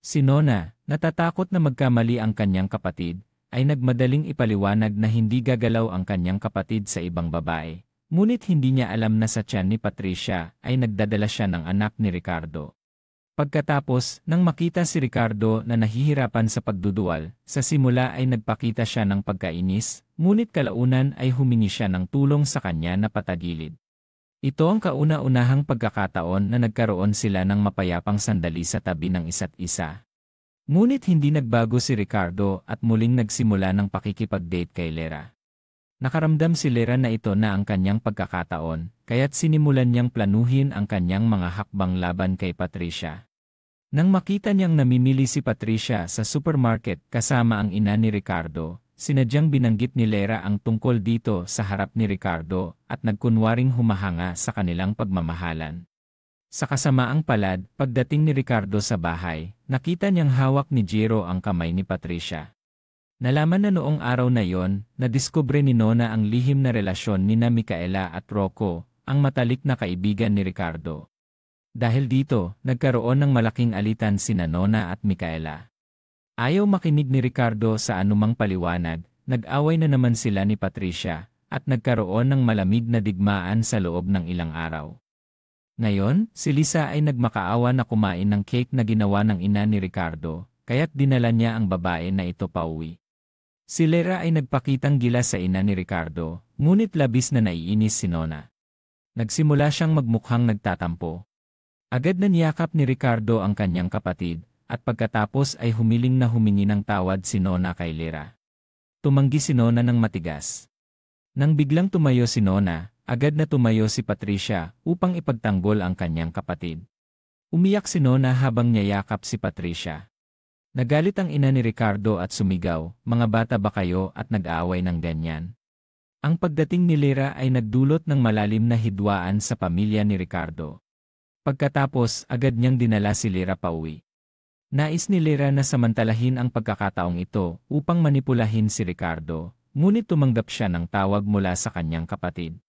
Si Nona, natatakot na magkamali ang kanyang kapatid, ay nagmadaling ipaliwanag na hindi gagalaw ang kanyang kapatid sa ibang babae, ngunit hindi niya alam na sa tiyan ni Patricia ay nagdadala siya ng anak ni Ricardo. Pagkatapos, nang makita si Ricardo na nahihirapan sa pagduduwal, sa simula ay nagpakita siya ng pagkainis, ngunit kalaunan ay humingi siya ng tulong sa kanya na patagilid. Ito ang kauna-unahang pagkakataon na nagkaroon sila ng mapayapang sandali sa tabi ng isa't isa. Ngunit hindi nagbago si Ricardo at muling nagsimula ng pakikipag-date kay Lera. Nakaramdam si Lera na ito na ang kanyang pagkakataon, kaya't sinimulan niyang planuhin ang kanyang mga hakbang laban kay Patricia. Nang makita niyang namimili si Patricia sa supermarket kasama ang ina ni Ricardo, sinadyang binanggit ni Lera ang tungkol dito sa harap ni Ricardo at nagkunwaring humahanga sa kanilang pagmamahalan. Sa kasamaang palad, pagdating ni Ricardo sa bahay, nakita niyang hawak ni Jero ang kamay ni Patricia. Nalaman na noong araw na yon, nadiskubre ni Nona ang lihim na relasyon nina Micaela at Rocco, ang matalik na kaibigan ni Ricardo. Dahil dito, nagkaroon ng malaking alitan sina Nona at Micaela. Ayaw makinig ni Ricardo sa anumang paliwanag, nag-away na naman sila ni Patricia, at nagkaroon ng malamig na digmaan sa loob ng ilang araw. Ngayon, si Lisa ay nagmakaawa na kumain ng cake na ginawa ng ina ni Ricardo, kaya't dinala niya ang babae na ito pauwi. Si Lera ay nagpakitang gilas sa ina ni Ricardo, ngunit labis na naiinis si Nona. Nagsimula siyang magmukhang nagtatampo. Agad na niyakap ni Ricardo ang kanyang kapatid, at pagkatapos ay humiling na humingi ng tawad si Nona kay Lera. Tumanggi si Nona ng matigas. Nang biglang tumayo si Nona, agad na tumayo si Patricia upang ipagtanggol ang kanyang kapatid. Umiyak si Nona habang niyayakap si Patricia. Nagalit ang ina ni Ricardo at sumigaw, "Mga bata ba kayo at nag-aaway ng ganyan?" Ang pagdating ni Lera ay nagdulot ng malalim na hidwaan sa pamilya ni Ricardo. Pagkatapos, agad niyang dinala si Lera pauwi. Nais ni Lera na samantalahin ang pagkakataong ito upang manipulahin si Ricardo, ngunit tumanggap siya ng tawag mula sa kanyang kapatid.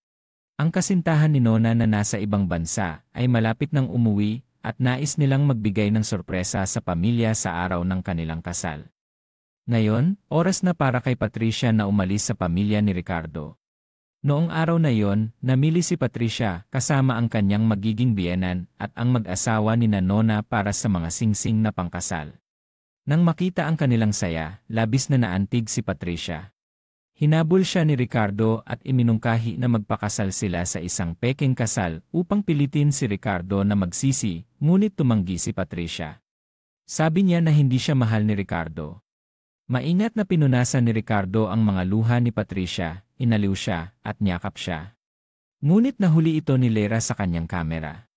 Ang kasintahan ni Nona na nasa ibang bansa ay malapit nang umuwi, at nais nilang magbigay ng sorpresa sa pamilya sa araw ng kanilang kasal. Ngayon, oras na para kay Patricia na umalis sa pamilya ni Ricardo. Noong araw na yon, namili si Patricia kasama ang kanyang magiging biyenan at ang mag-asawa ni Nona para sa mga singsing na pangkasal. Nang makita ang kanilang saya, labis na naantig si Patricia. Hinabol siya ni Ricardo at iminungkahi na magpakasal sila sa isang pekeng kasal upang pilitin si Ricardo na magsisi, ngunit tumanggi si Patricia. Sabi niya na hindi siya mahal ni Ricardo. Maingat na pinunasan ni Ricardo ang mga luha ni Patricia, inaliw siya, at niyakap siya. Ngunit nahuli ito ni Lera sa kanyang kamera.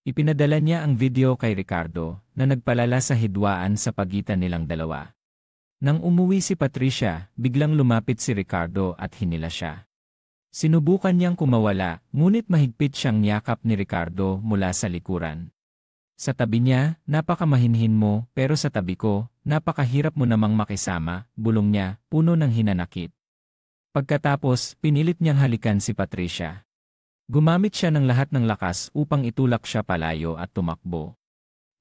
Ipinadala niya ang video kay Ricardo na nagpalala sa hidwaan sa pagitan nilang dalawa. Nang umuwi si Patricia, biglang lumapit si Ricardo at hinila siya. Sinubukan niyang kumawala, ngunit mahigpit siyang niyakap ni Ricardo mula sa likuran. Sa tabi niya, "Napakamahinhin mo, pero sa tabi ko, napakahirap mo namang makisama," bulong niya, puno ng hinanakit. Pagkatapos, pinilit niyang halikan si Patricia. Gumamit siya ng lahat ng lakas upang itulak siya palayo at tumakbo.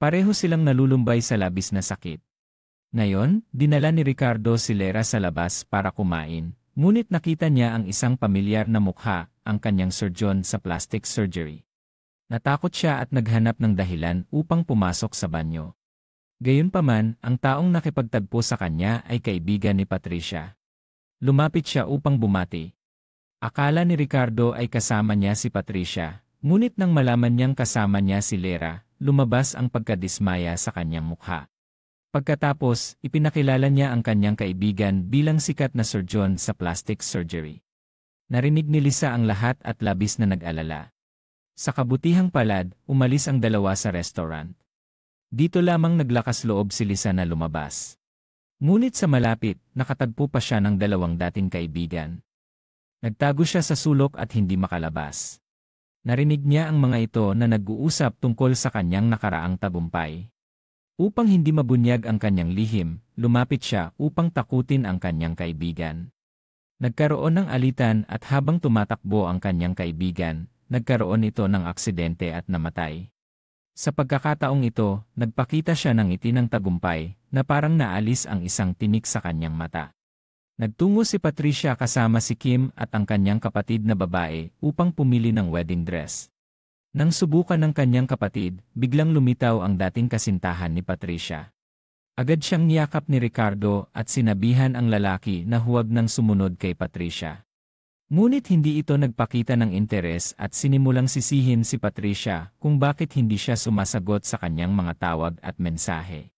Pareho silang nalulumbay sa labis na sakit. Ngayon, dinala ni Ricardo si Lera sa labas para kumain, ngunit nakita niya ang isang pamilyar na mukha, ang kanyang surgeon sa plastic surgery. Natakot siya at naghanap ng dahilan upang pumasok sa banyo. Gayunpaman, ang taong nakipagtagpo sa kanya ay kaibigan ni Patricia. Lumapit siya upang bumati. Akala ni Ricardo ay kasama niya si Patricia, ngunit nang malaman niyang kasama niya si Lera, lumabas ang pagkadismaya sa kanyang mukha. Pagkatapos, ipinakilala niya ang kanyang kaibigan bilang sikat na surgeon sa plastic surgery. Narinig ni Lisa ang lahat at labis na nag-alala. Sa kabutihang palad, umalis ang dalawa sa restaurant. Dito lamang naglakas loob si Lisa na lumabas. Ngunit sa malapit, nakatagpo pa siya ng dalawang dating kaibigan. Nagtago siya sa sulok at hindi makalabas. Narinig niya ang mga ito na nag-uusap tungkol sa kanyang nakaraang tagumpay. Upang hindi mabunyag ang kanyang lihim, lumapit siya upang takutin ang kanyang kaibigan. Nagkaroon ng alitan at habang tumatakbo ang kanyang kaibigan, nagkaroon ito ng aksidente at namatay. Sa pagkakataong ito, nagpakita siya ng ngiti ng tagumpay na parang naalis ang isang tinik sa kanyang mata. Nagtungo si Patricia kasama si Kim at ang kanyang kapatid na babae upang pumili ng wedding dress. Nang subukan ng kanyang kapatid, biglang lumitaw ang dating kasintahan ni Patricia. Agad siyang niyakap ni Ricardo at sinabihan ang lalaki na huwag nang sumunod kay Patricia. Ngunit hindi ito nagpakita ng interes at sinimulang sisihin si Patricia kung bakit hindi siya sumasagot sa kanyang mga tawag at mensahe.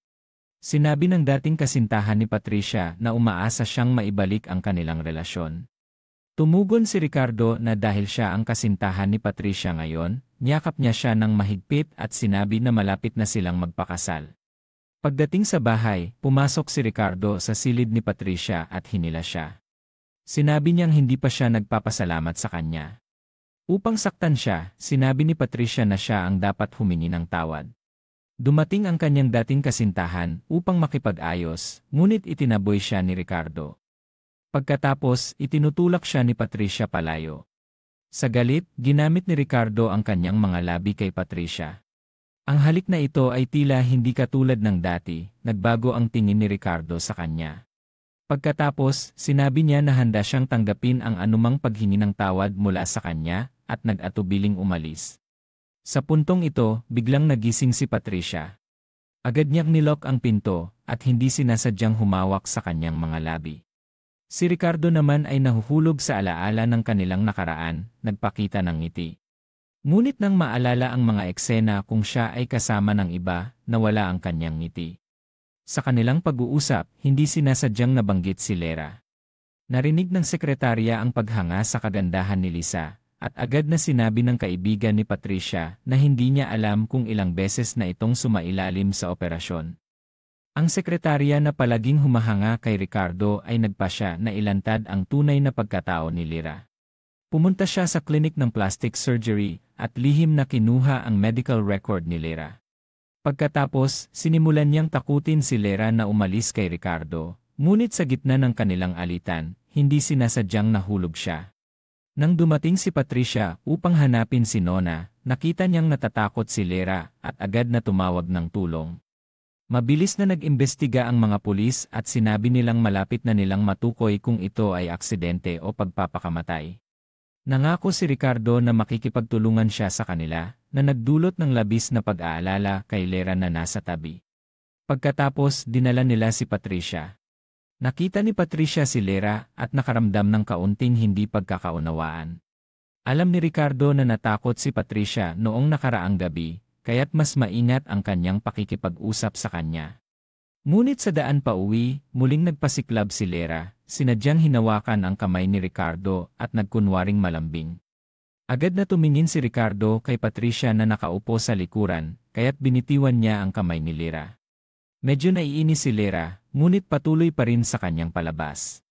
Sinabi ng dating kasintahan ni Patricia na umaasa siyang maibalik ang kanilang relasyon. Tumugon si Ricardo na dahil siya ang kasintahan ni Patricia ngayon, niyakap niya siya ng mahigpit at sinabi na malapit na silang magpakasal. Pagdating sa bahay, pumasok si Ricardo sa silid ni Patricia at hinila siya. Sinabi niyang hindi pa siya nagpapasalamat sa kanya. Upang saktan siya, sinabi ni Patricia na siya ang dapat humingi ng tawad. Dumating ang kanyang dating kasintahan upang makipag-ayos, ngunit itinaboy siya ni Ricardo. Pagkatapos, itinutulak siya ni Patricia palayo. Sa galit, ginamit ni Ricardo ang kanyang mga labi kay Patricia. Ang halik na ito ay tila hindi katulad ng dati, nagbago ang tingin ni Ricardo sa kanya. Pagkatapos, sinabi niya na handa siyang tanggapin ang anumang paghingi ng tawad mula sa kanya at nag-atubiling umalis. Sa puntong ito, biglang nagising si Patricia. Agad niyang nilok ang pinto at hindi sinasadyang humawak sa kanyang mga labi. Si Ricardo naman ay nahuhulog sa alaala ng kanilang nakaraan, nagpakita ng ngiti. Ngunit nang maalala ang mga eksena kung siya ay kasama ng iba, nawala ang kanyang ngiti. Sa kanilang pag-uusap, hindi sinasadyang nabanggit si Lera. Narinig ng sekretarya ang paghanga sa kagandahan ni Lisa, at agad na sinabi ng kaibigan ni Patricia na hindi niya alam kung ilang beses na itong sumailalim sa operasyon. Ang sekretarya na palaging humahanga kay Ricardo ay nagpasya na ilantad ang tunay na pagkatao ni Lera. Pumunta siya sa klinik ng plastic surgery at lihim na kinuha ang medical record ni Lera. Pagkatapos, sinimulan niyang takutin si Lera na umalis kay Ricardo, ngunit sa gitna ng kanilang alitan, hindi sinasadyang nahulog siya. Nang dumating si Patricia upang hanapin si Nona, nakita niyang natatakot si Lera at agad na tumawag ng tulong. Mabilis na nag-imbestiga ang mga pulis at sinabi nilang malapit na nilang matukoy kung ito ay aksidente o pagpapakamatay. Nangako si Ricardo na makikipagtulungan siya sa kanila, na nagdulot ng labis na pag-aalala kay Lera na nasa tabi. Pagkatapos, dinala nila si Patricia. Nakita ni Patricia si Lera at nakaramdam ng kaunting hindi pagkakaunawaan. Alam ni Ricardo na natakot si Patricia noong nakaraang gabi, kaya't mas maingat ang kanyang pakikipag-usap sa kanya. Ngunit sa daan pa uwi, muling nagpasiklab si Lera, sinadyang hinawakan ang kamay ni Ricardo at nagkunwaring malambing. Agad na tumingin si Ricardo kay Patricia na nakaupo sa likuran, kaya't binitiwan niya ang kamay ni Lera. Medyo naiinis si Lera, ngunit patuloy pa rin sa kanyang palabas.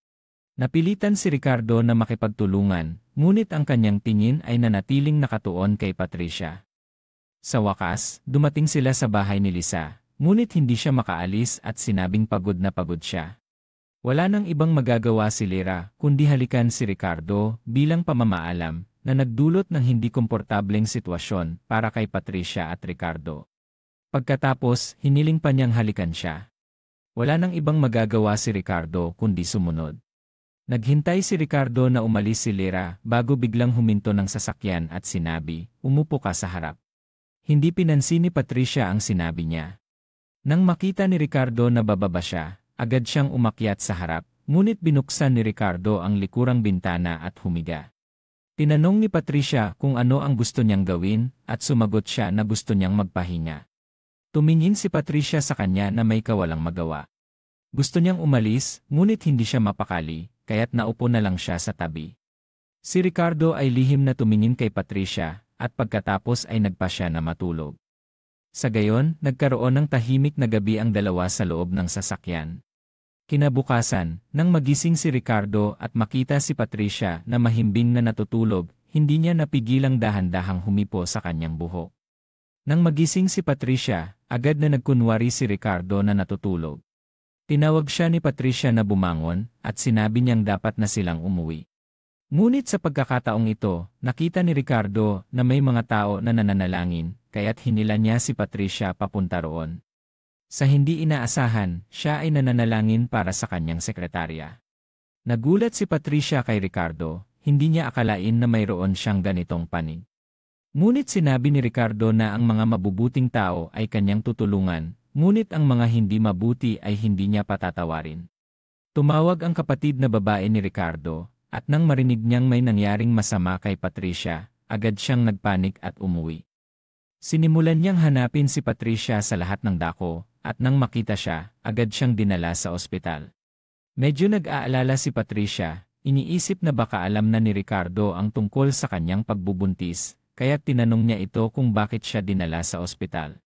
Napilitan si Ricardo na makipagtulungan, ngunit ang kanyang tingin ay nanatiling nakatuon kay Patricia. Sa wakas, dumating sila sa bahay ni Lisa. Ngunit hindi siya makaalis at sinabing pagod na pagod siya. Wala nang ibang magagawa si Lera kundi halikan si Ricardo bilang pamamaalam na nagdulot ng hindi komportableng sitwasyon para kay Patricia at Ricardo. Pagkatapos, hiniling pa niyang halikan siya. Wala nang ibang magagawa si Ricardo kundi sumunod. Naghintay si Ricardo na umalis si Lera bago biglang huminto ng sasakyan at sinabi, "Umupo ka sa harap." Hindi pinansin ni Patricia ang sinabi niya. Nang makita ni Ricardo na bababa siya, agad siyang umakyat sa harap, ngunit binuksan ni Ricardo ang likurang bintana at humiga. Tinanong ni Patricia kung ano ang gusto niyang gawin at sumagot siya na gusto niyang magpahinga. Tumingin si Patricia sa kanya na may kawalang magawa. Gusto niyang umalis, ngunit hindi siya mapakali, kaya't naupo na lang siya sa tabi. Si Ricardo ay lihim na tumingin kay Patricia at pagkatapos ay nagpasya na matulog. Sa gayon, nagkaroon ng tahimik na gabi ang dalawa sa loob ng sasakyan. Kinabukasan, nang magising si Ricardo at makita si Patricia na mahimbing na natutulog, hindi niya napigilang dahan-dahang humipo sa kanyang buhok. Nang magising si Patricia, agad na nagkunwari si Ricardo na natutulog. Tinawag siya ni Patricia na bumangon at sinabi niyang dapat na silang umuwi. Ngunit sa pagkakataong ito, nakita ni Ricardo na may mga tao na nananalangin, kaya't hinila niya si Patricia papunta roon. Sa hindi inaasahan, siya ay nananalangin para sa kanyang sekretarya. Nagulat si Patricia kay Ricardo, hindi niya akalain na mayroon siyang ganitong panig. Ngunit sinabi ni Ricardo na ang mga mabubuting tao ay kanyang tutulungan, ngunit ang mga hindi mabuti ay hindi niya patatawarin. Tumawag ang kapatid na babae ni Ricardo, at nang marinig niyang may nangyaring masama kay Patricia, agad siyang nagpanik at umuwi. Sinimulan niyang hanapin si Patricia sa lahat ng dako, at nang makita siya, agad siyang dinala sa ospital. Medyo nag-aalala si Patricia, iniisip na baka alam na ni Ricardo ang tungkol sa kanyang pagbubuntis, kaya tinanong niya ito kung bakit siya dinala sa ospital.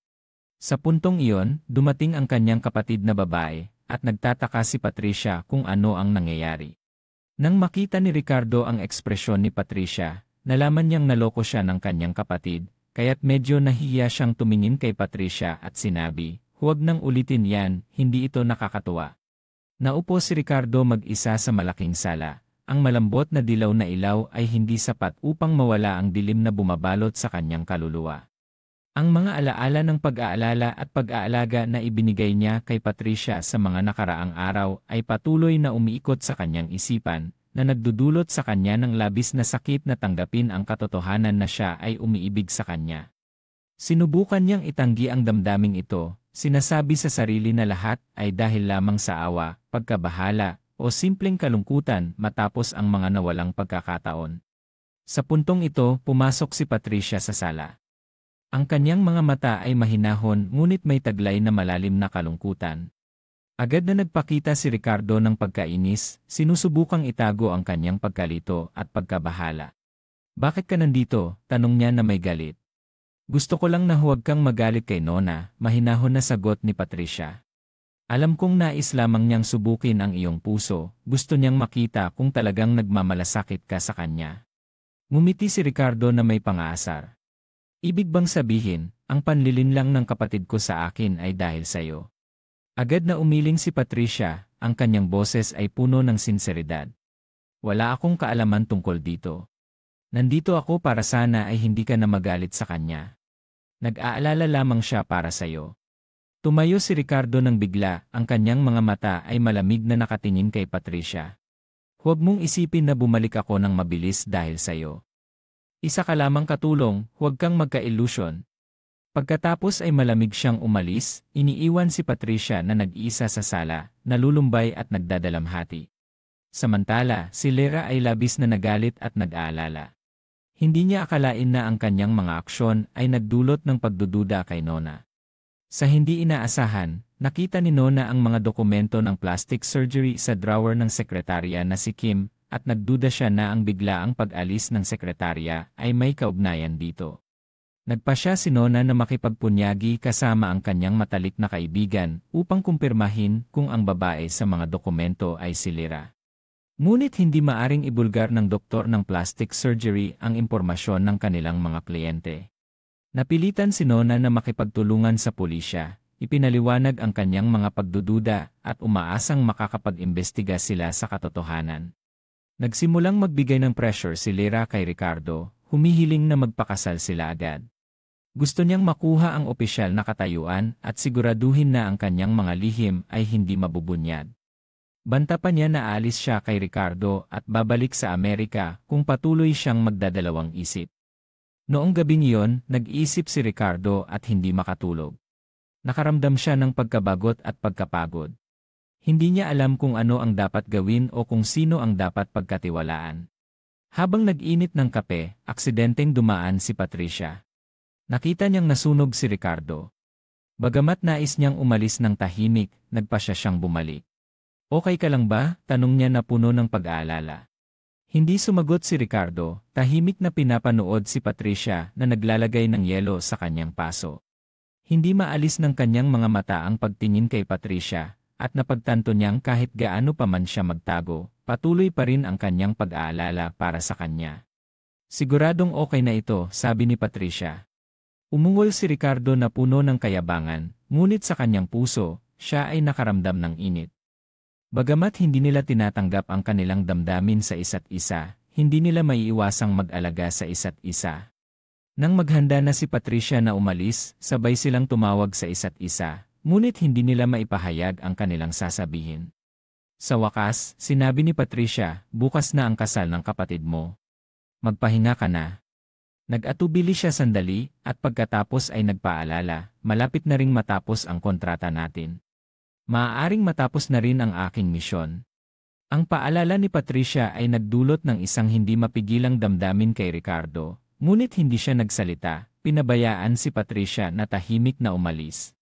Sa puntong iyon, dumating ang kanyang kapatid na babae, at nagtataka si Patricia kung ano ang nangyayari. Nang makita ni Ricardo ang ekspresyon ni Patricia, nalaman niyang naloko siya ng kanyang kapatid, kaya't medyo nahiya siyang tumingin kay Patricia at sinabi, "Huwag nang ulitin yan, hindi ito nakakatuwa." Naupo si Ricardo mag-isa sa malaking sala. Ang malambot na dilaw na ilaw ay hindi sapat upang mawala ang dilim na bumabalot sa kanyang kaluluwa. Ang mga alaala ng pag-aalala at pag-aalaga na ibinigay niya kay Patricia sa mga nakaraang araw ay patuloy na umiikot sa kanyang isipan, na nagdudulot sa kanya ng labis na sakit na tanggapin ang katotohanan na siya ay umiibig sa kanya. Sinubukan niyang itanggi ang damdaming ito, sinasabi sa sarili na lahat ay dahil lamang sa awa, pagkabahala, o simpleng kalungkutan matapos ang mga nawalang pagkakataon. Sa puntong ito, pumasok si Patricia sa sala. Ang kanyang mga mata ay mahinahon ngunit may taglay na malalim na kalungkutan. Agad na nagpakita si Ricardo ng pagkainis, sinusubukang itago ang kanyang pagkalito at pagkabahala. "Bakit ka nandito?" tanong niya na may galit. "Gusto ko lang na huwag kang magalit kay Nona," mahinahon na sagot ni Patricia. "Alam kong nais lamang niyang subukin ang iyong puso, gusto niyang makita kung talagang nagmamalasakit ka sa kanya." Ngumiti si Ricardo na may pang-aasar. "Ibig bang sabihin, ang panlilinlang ng kapatid ko sa akin ay dahil sa'yo?" Agad na umiling si Patricia, ang kanyang boses ay puno ng sinseridad. "Wala akong kaalaman tungkol dito. Nandito ako para sana ay hindi ka na magalit sa kanya. Nag-aalala lamang siya para sa'yo." Tumayo si Ricardo ng bigla, ang kanyang mga mata ay malamig na nakatingin kay Patricia. "Huwag mong isipin na bumalik ako ng mabilis dahil sa'yo. Isa ka lamang katulong, huwag kang magka-illusion." Pagkatapos ay malamig siyang umalis, iniiwan si Patricia na nag-iisa sa sala, nalulumbay at nagdadalamhati. Samantala, si Lera ay labis na nagalit at nag-aalala. Hindi niya akalain na ang kanyang mga aksyon ay nagdulot ng pagdududa kay Nona. Sa hindi inaasahan, nakita ni Nona ang mga dokumento ng plastic surgery sa drawer ng sekretarya na si Kim, at nagduda siya na ang biglaang pag-alis ng sekretarya ay may kaugnayan dito. Nagpa siya si Nona na makipagpunyagi kasama ang kanyang matalik na kaibigan upang kumpirmahin kung ang babae sa mga dokumento ay si Lera. Ngunit hindi maaring ibulgar ng doktor ng plastic surgery ang impormasyon ng kanilang mga kliyente. Napilitan si Nona na makipagtulungan sa pulisya, ipinaliwanag ang kanyang mga pagdududa at umaasang makakapag-imbestiga sila sa katotohanan. Nagsimulang magbigay ng pressure si Lera kay Ricardo, humihiling na magpakasal sila agad. Gusto niyang makuha ang opisyal na katayuan at siguraduhin na ang kanyang mga lihim ay hindi mabubunyad. Banta pa niya na aalis siya kay Ricardo at babalik sa Amerika kung patuloy siyang magdadalawang isip. Noong gabing iyon, nag-isip si Ricardo at hindi makatulog. Nakaramdam siya ng pagkabagot at pagkapagod. Hindi niya alam kung ano ang dapat gawin o kung sino ang dapat pagkatiwalaan. Habang nag-init ng kape, aksidenteng dumaan si Patricia. Nakita niyang nasunog si Ricardo. Bagamat nais niyang umalis ng tahimik, nagpa siyang bumalik. "Okay ka lang ba?" tanong niya na puno ng pag-aalala. Hindi sumagot si Ricardo, tahimik na pinapanood si Patricia na naglalagay ng yelo sa kanyang paso. Hindi maalis ng kanyang mga mata ang pagtingin kay Patricia, at napagtanto niyang kahit gaano pa man siya magtago, patuloy pa rin ang kanyang pag-aalala para sa kanya. "Siguradong okay na ito," sabi ni Patricia. Umungol si Ricardo na puno ng kayabangan, ngunit sa kanyang puso, siya ay nakaramdam ng init. Bagamat hindi nila tinatanggap ang kanilang damdamin sa isa't isa, hindi nila maiiwasang mag-alaga sa isa't isa. Nang maghanda na si Patricia na umalis, sabay silang tumawag sa isa't isa, ngunit hindi nila maipahayag ang kanilang sasabihin. Sa wakas, sinabi ni Patricia, "Bukas na ang kasal ng kapatid mo. Magpahinga ka na." Nag-atubili siya sandali, at pagkatapos ay nagpaalala, malapit na ring matapos ang kontrata natin. Maaaring matapos na rin ang aking misyon. Ang paalala ni Patricia ay nagdulot ng isang hindi mapigilang damdamin kay Ricardo, ngunit hindi siya nagsalita, pinabayaan si Patricia na tahimik na umalis.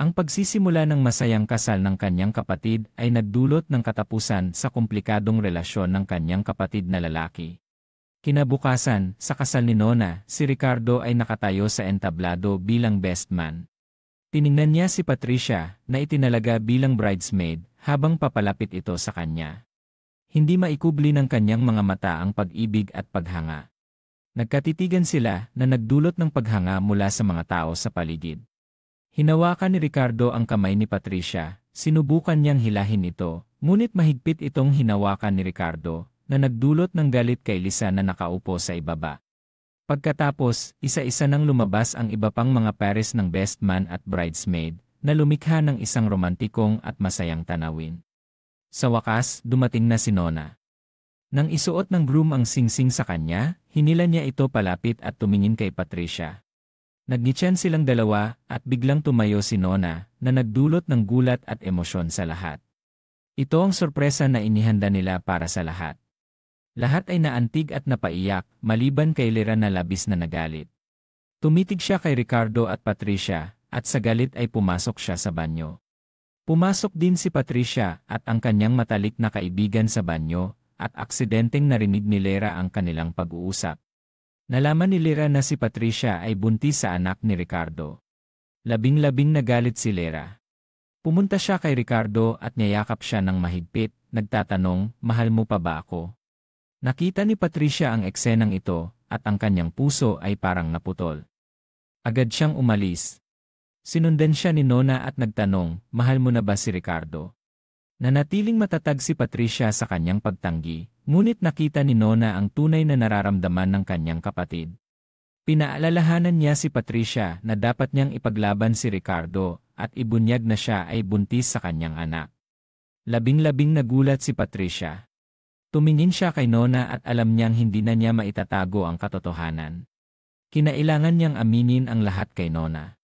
Ang pagsisimula ng masayang kasal ng kanyang kapatid ay nagdulot ng katapusan sa komplikadong relasyon ng kanyang kapatid na lalaki. Kinabukasan, sa kasal ni Nona, si Ricardo ay nakatayo sa entablado bilang best man. Tiningnan niya si Patricia, na itinalaga bilang bridesmaid, habang papalapit ito sa kanya. Hindi maikubli ng kanyang mga mata ang pag-ibig at paghanga. Nagkatitigan sila na nagdulot ng paghanga mula sa mga tao sa paligid. Hinawakan ni Ricardo ang kamay ni Patricia, sinubukan niyang hilahin ito, ngunit mahigpit itong hinawakan ni Ricardo, na nagdulot ng galit kay Lisa na nakaupo sa ibaba. Pagkatapos, isa-isa nang lumabas ang iba pang mga pares ng best man at bridesmaid, na lumikha ng isang romantikong at masayang tanawin. Sa wakas, dumating na si Nona. Nang isuot ng groom ang singsing sa kanya, hinila niya ito palapit at tumingin kay Patricia. Nagngitian silang dalawa at biglang tumayo si Nona na nagdulot ng gulat at emosyon sa lahat. Ito ang sorpresa na inihanda nila para sa lahat. Lahat ay naantig at napaiyak, maliban kay Lyra na labis na nagalit. Tumitig siya kay Ricardo at Patricia, at sa galit ay pumasok siya sa banyo. Pumasok din si Patricia at ang kanyang matalik na kaibigan sa banyo, at aksidenteng narinig ni Lyra ang kanilang pag-uusap. Nalaman ni Lyra na si Patricia ay buntis sa anak ni Ricardo. Labing-labing nagalit si Lyra. Pumunta siya kay Ricardo at niyayakap siya ng mahigpit, nagtatanong, mahal mo pa ba ako? Nakita ni Patricia ang eksenang ito, at ang kanyang puso ay parang naputol. Agad siyang umalis. Sinundan siya ni Nona at nagtanong, mahal mo na ba si Ricardo? Nanatiling matatag si Patricia sa kanyang pagtanggi, ngunit nakita ni Nona ang tunay na nararamdaman ng kanyang kapatid. Pinaalalahanan niya si Patricia na dapat niyang ipaglaban si Ricardo at ibunyag na siya ay buntis sa kanyang anak. Labing-labing nagulat si Patricia. Tumingin siya kay Nona at alam niyang hindi na niya maitatago ang katotohanan. Kinailangan niyang aminin ang lahat kay Nona.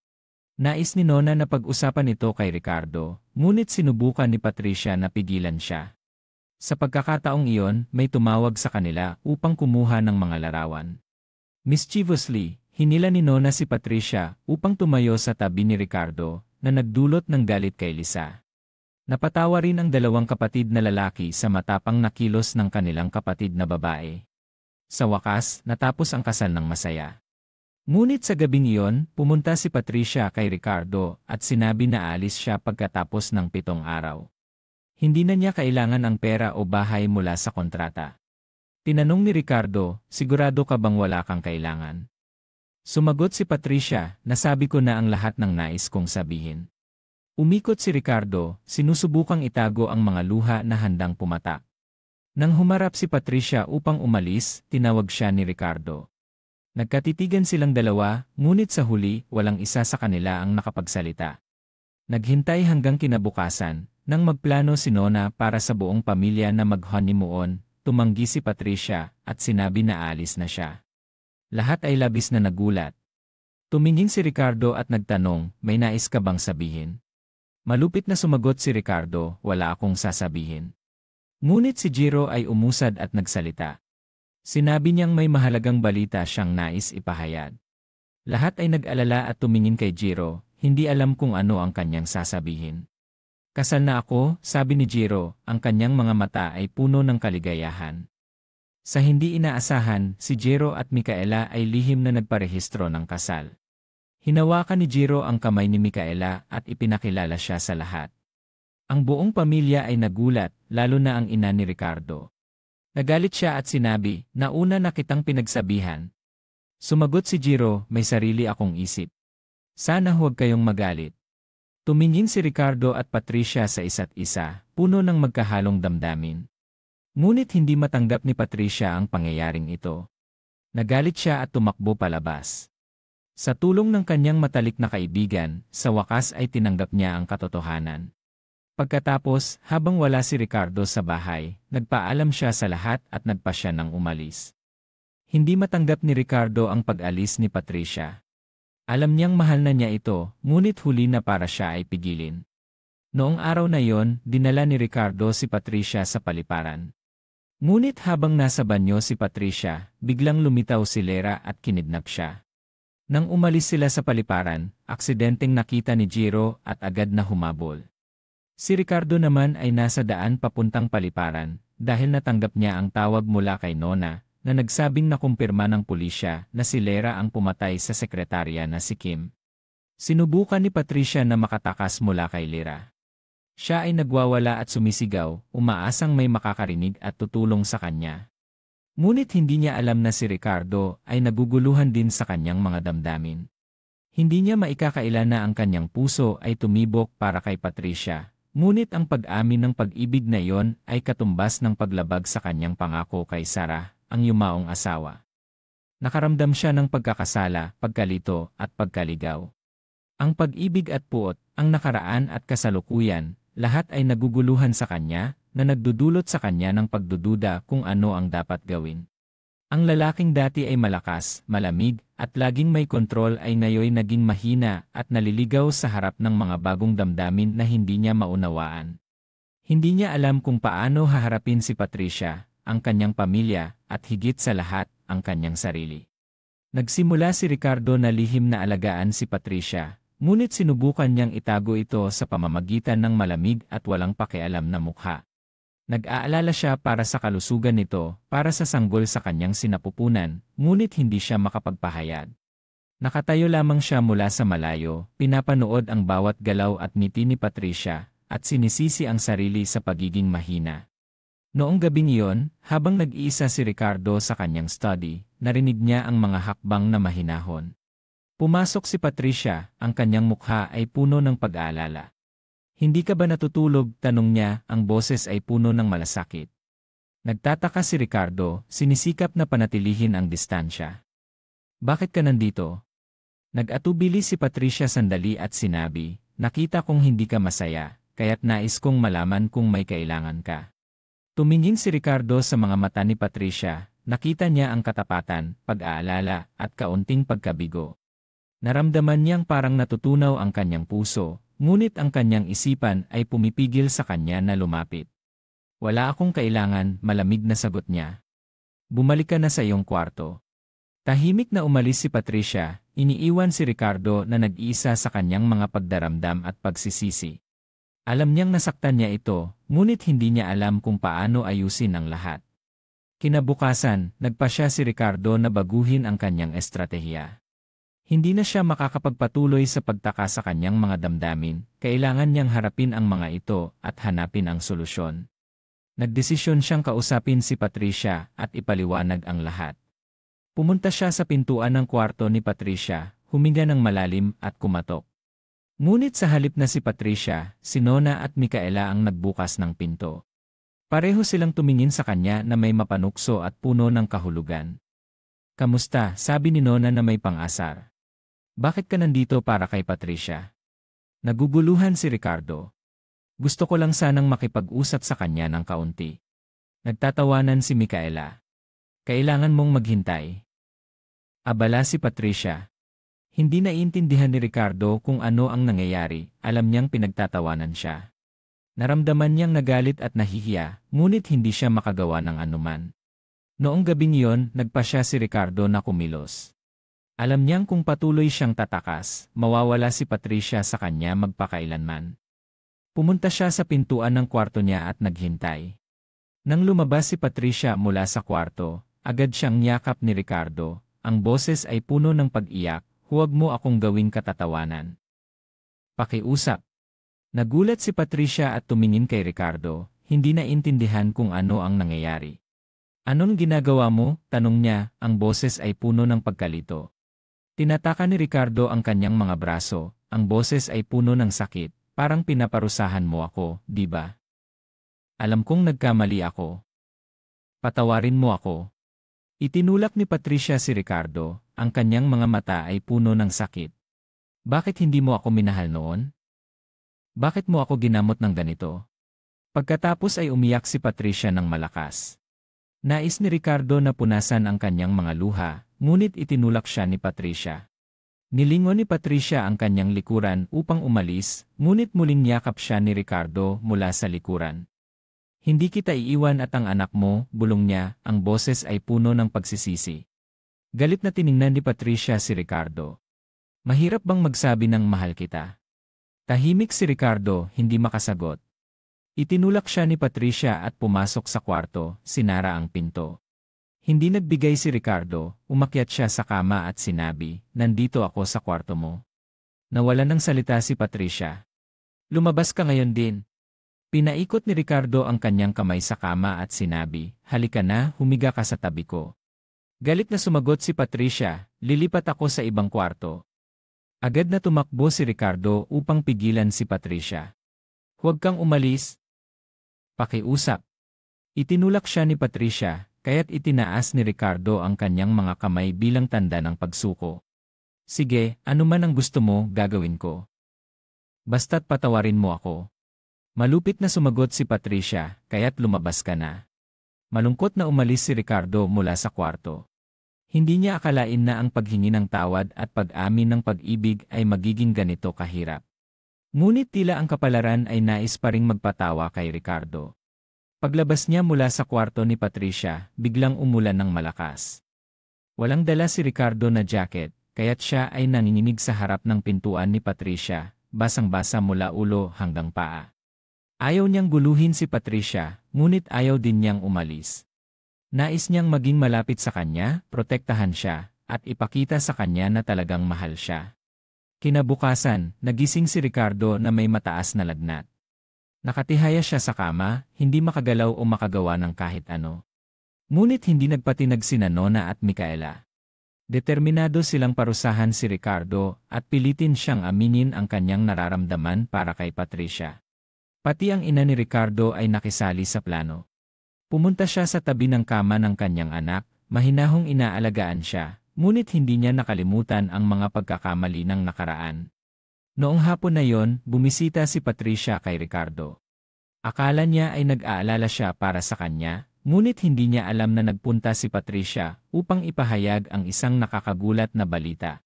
Nais ni Nona na pag-usapan ito kay Ricardo, ngunit sinubukan ni Patricia na pigilan siya. Sa pagkakataong iyon, may tumawag sa kanila upang kumuha ng mga larawan. Mischievously, hinila ni Nona si Patricia upang tumayo sa tabi ni Ricardo, na nagdulot ng galit kay Lisa. Napatawa rin ang dalawang kapatid na lalaki sa matapang na kilos ng kanilang kapatid na babae. Sa wakas, natapos ang kasal ng masaya. Ngunit sa gabing iyon, pumunta si Patricia kay Ricardo at sinabi na alis siya pagkatapos ng 7 araw. Hindi na niya kailangan ang pera o bahay mula sa kontrata. Tinanong ni Ricardo, sigurado ka bang wala kang kailangan? Sumagot si Patricia, nasabi ko na ang lahat ng nais kong sabihin. Umikot si Ricardo, sinusubukang itago ang mga luha na handang pumatak. Nang humarap si Patricia upang umalis, tinawag siya ni Ricardo. Nagkatitigan silang dalawa, ngunit sa huli, walang isa sa kanila ang nakapagsalita. Naghintay hanggang kinabukasan, nang magplano si Nona para sa buong pamilya na mag-honeymoon, tumanggi si Patricia at sinabi na alis na siya. Lahat ay labis na nagulat. Tumingin si Ricardo at nagtanong, may nais ka bang sabihin? Malupit na sumagot si Ricardo, wala akong sasabihin. Ngunit si Jiro ay umusad at nagsalita. Sinabi niyang may mahalagang balita siyang nais ipahayag. Lahat ay nag-alala at tumingin kay Jiro, hindi alam kung ano ang kanyang sasabihin. Kasal na ako, sabi ni Jiro, ang kanyang mga mata ay puno ng kaligayahan. Sa hindi inaasahan, si Jiro at Micaela ay lihim na nagparehistro ng kasal. Hinawakan ni Jiro ang kamay ni Micaela at ipinakilala siya sa lahat. Ang buong pamilya ay nagulat, lalo na ang ina ni Ricardo. Nagalit siya at sinabi, nauna na kitang pinagsabihan. Sumagot si Jiro, may sarili akong isip. Sana huwag kayong magalit. Tumingin si Ricardo at Patricia sa isa't isa, puno ng magkahalong damdamin. Ngunit hindi matanggap ni Patricia ang pangyayaring ito. Nagalit siya at tumakbo palabas. Sa tulong ng kanyang matalik na kaibigan, sa wakas ay tinanggap niya ang katotohanan. Pagkatapos, habang wala si Ricardo sa bahay, nagpaalam siya sa lahat at nagpasya ng umalis. Hindi matanggap ni Ricardo ang pag-alis ni Patricia. Alam niyang mahal na niya ito, ngunit huli na para siya ay pigilin. Noong araw na yon, dinala ni Ricardo si Patricia sa paliparan. Ngunit habang nasa banyo si Patricia, biglang lumitaw si Lera at kinidnap siya. Nang umalis sila sa paliparan, aksidenteng nakita ni Jiro at agad na humabol. Si Ricardo naman ay nasa daan papuntang paliparan dahil natanggap niya ang tawag mula kay Nona na nagsabing nakumpirma ng pulisya na si Lera ang pumatay sa sekretarya na si Kim. Sinubukan ni Patricia na makatakas mula kay Lera. Siya ay nagwawala at sumisigaw, umaasang may makakarinig at tutulong sa kanya. Ngunit hindi niya alam na si Ricardo ay naguguluhan din sa kanyang mga damdamin. Hindi niya maikakaila na ang kanyang puso ay tumibok para kay Patricia. Ngunit ang pag-amin ng pag-ibig na iyon ay katumbas ng paglabag sa kanyang pangako kay Sarah, ang yumaong asawa. Nakaramdam siya ng pagkakasala, pagkalito at pagkaligaw. Ang pag-ibig at puot, ang nakaraan at kasalukuyan, lahat ay naguguluhan sa kanya na nagdudulot sa kanya ng pagdududa kung ano ang dapat gawin. Ang lalaking dati ay malakas, malamig, at laging may kontrol ay ngayon naging mahina at naliligaw sa harap ng mga bagong damdamin na hindi niya maunawaan. Hindi niya alam kung paano haharapin si Patricia, ang kanyang pamilya, at higit sa lahat, ang kanyang sarili. Nagsimula si Ricardo na lihim na alagaan si Patricia, ngunit sinubukan niyang itago ito sa pamamagitan ng malamig at walang pakialam na mukha. Nag-aalala siya para sa kalusugan nito, para sa sanggol sa kanyang sinapupunan, ngunit hindi siya makapagpahayag. Nakatayo lamang siya mula sa malayo, pinapanood ang bawat galaw at ngiti ni Patricia, at sinisisi ang sarili sa pagiging mahina. Noong gabing iyon, habang nag-iisa si Ricardo sa kanyang study, narinig niya ang mga hakbang na mahinahon. Pumasok si Patricia, ang kanyang mukha ay puno ng pag-aalala. Hindi ka ba natutulog? Tanong niya, ang boses ay puno ng malasakit. Nagtataka si Ricardo, sinisikap na panatilihin ang distansya. Bakit ka nandito? Nag-atubili si Patricia sandali at sinabi, nakita kong hindi ka masaya, kaya't nais kong malaman kung may kailangan ka. Tumingin si Ricardo sa mga mata ni Patricia, nakita niya ang katapatan, pag-aalala, at kaunting pagkabigo. Naramdaman niyang parang natutunaw ang kanyang puso. Ngunit ang kanyang isipan ay pumipigil sa kanya na lumapit. Wala akong kailangan, malamig na sagot niya. Bumalik ka na sa iyong kwarto. Tahimik na umalis si Patricia, iniiwan si Ricardo na nag-iisa sa kanyang mga pagdaramdam at pagsisisi. Alam niyang nasaktan niya ito, ngunit hindi niya alam kung paano ayusin ang lahat. Kinabukasan, nagpasya si Ricardo na baguhin ang kanyang estratehiya. Hindi na siya makakapagpatuloy sa pagtaka sa kanyang mga damdamin, kailangan niyang harapin ang mga ito at hanapin ang solusyon. Nagdesisyon siyang kausapin si Patricia at ipaliwanag ang lahat. Pumunta siya sa pintuan ng kwarto ni Patricia, huminga ng malalim at kumatok. Ngunit sa halip na si Patricia, si Nona at Micaela ang nagbukas ng pinto. Pareho silang tumingin sa kanya na may mapanukso at puno ng kahulugan. Kamusta? Sabi ni Nona na may pang-asar. Bakit ka nandito para kay Patricia? Naguguluhan si Ricardo. Gusto ko lang sanang makipag-usap sa kanya ng kaunti. Nagtatawanan si Micaela. Kailangan mong maghintay. Abala si Patricia. Hindi naiintindihan ni Ricardo kung ano ang nangyayari, alam niyang pinagtatawanan siya. Naramdaman niyang nagalit at nahihiya, ngunit hindi siya makagawa ng anuman. Noong gabing iyon, nagpasya si Ricardo na kumilos. Alam niyang kung patuloy siyang tatakas, mawawala si Patricia sa kanya magpakailanman. Pumunta siya sa pintuan ng kwarto niya at naghintay. Nang lumabas si Patricia mula sa kwarto, agad siyang niyakap ni Ricardo. Ang boses ay puno ng pag-iyak, huwag mo akong gawing katatawanan. Pakiusap. Nagulat si Patricia at tumingin kay Ricardo, hindi naintindihan kung ano ang nangyayari. Anong ginagawa mo? Tanong niya, ang boses ay puno ng pagkalito. Tinataka ni Ricardo ang kanyang mga braso, ang boses ay puno ng sakit, parang pinaparusahan mo ako, di ba? Alam kong nagkamali ako. Patawarin mo ako. Itinulak ni Patricia si Ricardo, ang kanyang mga mata ay puno ng sakit. Bakit hindi mo ako minahal noon? Bakit mo ako ginamot ng ganito? Pagkatapos ay umiyak si Patricia ng malakas. Nais ni Ricardo na punasan ang kanyang mga luha, ngunit itinulak siya ni Patricia. Nilingon ni Patricia ang kanyang likuran upang umalis, ngunit muling yakap siya ni Ricardo mula sa likuran. Hindi kita iiwan at ang anak mo, bulong niya, ang boses ay puno ng pagsisisi. Galit na tiningnan ni Patricia si Ricardo. Mahirap bang magsabi ng mahal kita? Tahimik si Ricardo, hindi makasagot. Itinulak siya ni Patricia at pumasok sa kwarto, sinara ang pinto. Hindi nagbigay si Ricardo, umakyat siya sa kama at sinabi, nandito ako sa kwarto mo. Nawalan ng salita si Patricia. Lumabas ka ngayon din. Pinaikot ni Ricardo ang kanyang kamay sa kama at sinabi, halika na, humiga ka sa tabi ko. Galit na sumagot si Patricia, lilipat ako sa ibang kwarto. Agad na tumakbo si Ricardo upang pigilan si Patricia. Huwag kang umalis. Pakiusap. Itinulak siya ni Patricia, kaya't itinaas ni Ricardo ang kanyang mga kamay bilang tanda ng pagsuko. Sige, ano man ang gusto mo, gagawin ko. Basta't patawarin mo ako. Malupit na sumagot si Patricia, kaya't lumabas ka na. Malungkot na umalis si Ricardo mula sa kwarto. Hindi niya akalain na ang paghingi ng tawad at pag-amin ng pag-ibig ay magiging ganito kahirap. Ngunit tila ang kapalaran ay nais pa ring magpatawa kay Ricardo. Paglabas niya mula sa kwarto ni Patricia, biglang umulan ng malakas. Walang dala si Ricardo na jacket, kaya't siya ay nanginginig sa harap ng pintuan ni Patricia, basang-basa mula ulo hanggang paa. Ayaw niyang guluhin si Patricia, ngunit ayaw din niyang umalis. Nais niyang maging malapit sa kanya, protektahan siya, at ipakita sa kanya na talagang mahal siya. Kinabukasan, nagising si Ricardo na may mataas na lagnat. Nakatihaya siya sa kama, hindi makagalaw o makagawa ng kahit ano. Ngunit hindi nagpatinag sina Nona at Micaela. Determinado silang parusahan si Ricardo at pilitin siyang aminin ang kanyang nararamdaman para kay Patricia. Pati ang ina ni Ricardo ay nakisali sa plano. Pumunta siya sa tabi ng kama ng kanyang anak, mahinahong inaalagaan siya, ngunit hindi niya nakalimutan ang mga pagkakamali ng nakaraan. Noong hapon na yon, bumisita si Patricia kay Ricardo. Akala niya ay nag-aalala siya para sa kanya, ngunit hindi niya alam na nagpunta si Patricia upang ipahayag ang isang nakakagulat na balita.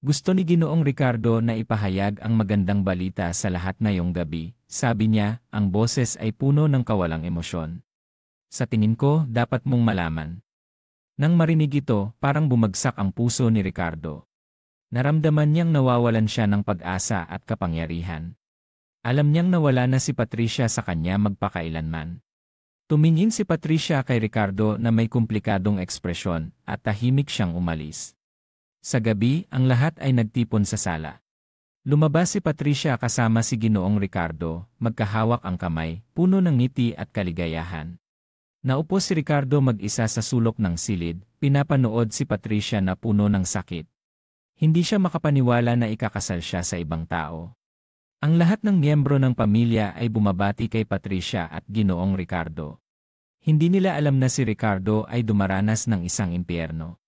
Gusto ni Ginoong Ricardo na ipahayag ang magandang balita sa lahat ngayong gabi. Sabi niya, ang boses ay puno ng kawalang emosyon. Sa tingin ko, dapat mong malaman. Nang marinig ito, parang bumagsak ang puso ni Ricardo. Naramdaman niyang nawawalan siya ng pag-asa at kapangyarihan. Alam niyang nawala na si Patricia sa kanya magpakailanman. Tumingin si Patricia kay Ricardo na may komplikadong ekspresyon at tahimik siyang umalis. Sa gabi, ang lahat ay nagtipon sa sala. Lumabas si Patricia kasama si Ginoong Ricardo, magkahawak ang kamay, puno ng ngiti at kaligayahan. Naupo si Ricardo mag-isa sa sulok ng silid, pinapanood si Patricia na puno ng sakit. Hindi siya makapaniwala na ikakasal siya sa ibang tao. Ang lahat ng miyembro ng pamilya ay bumabati kay Patricia at Ginoong Ricardo. Hindi nila alam na si Ricardo ay dumaranas ng isang impyerno.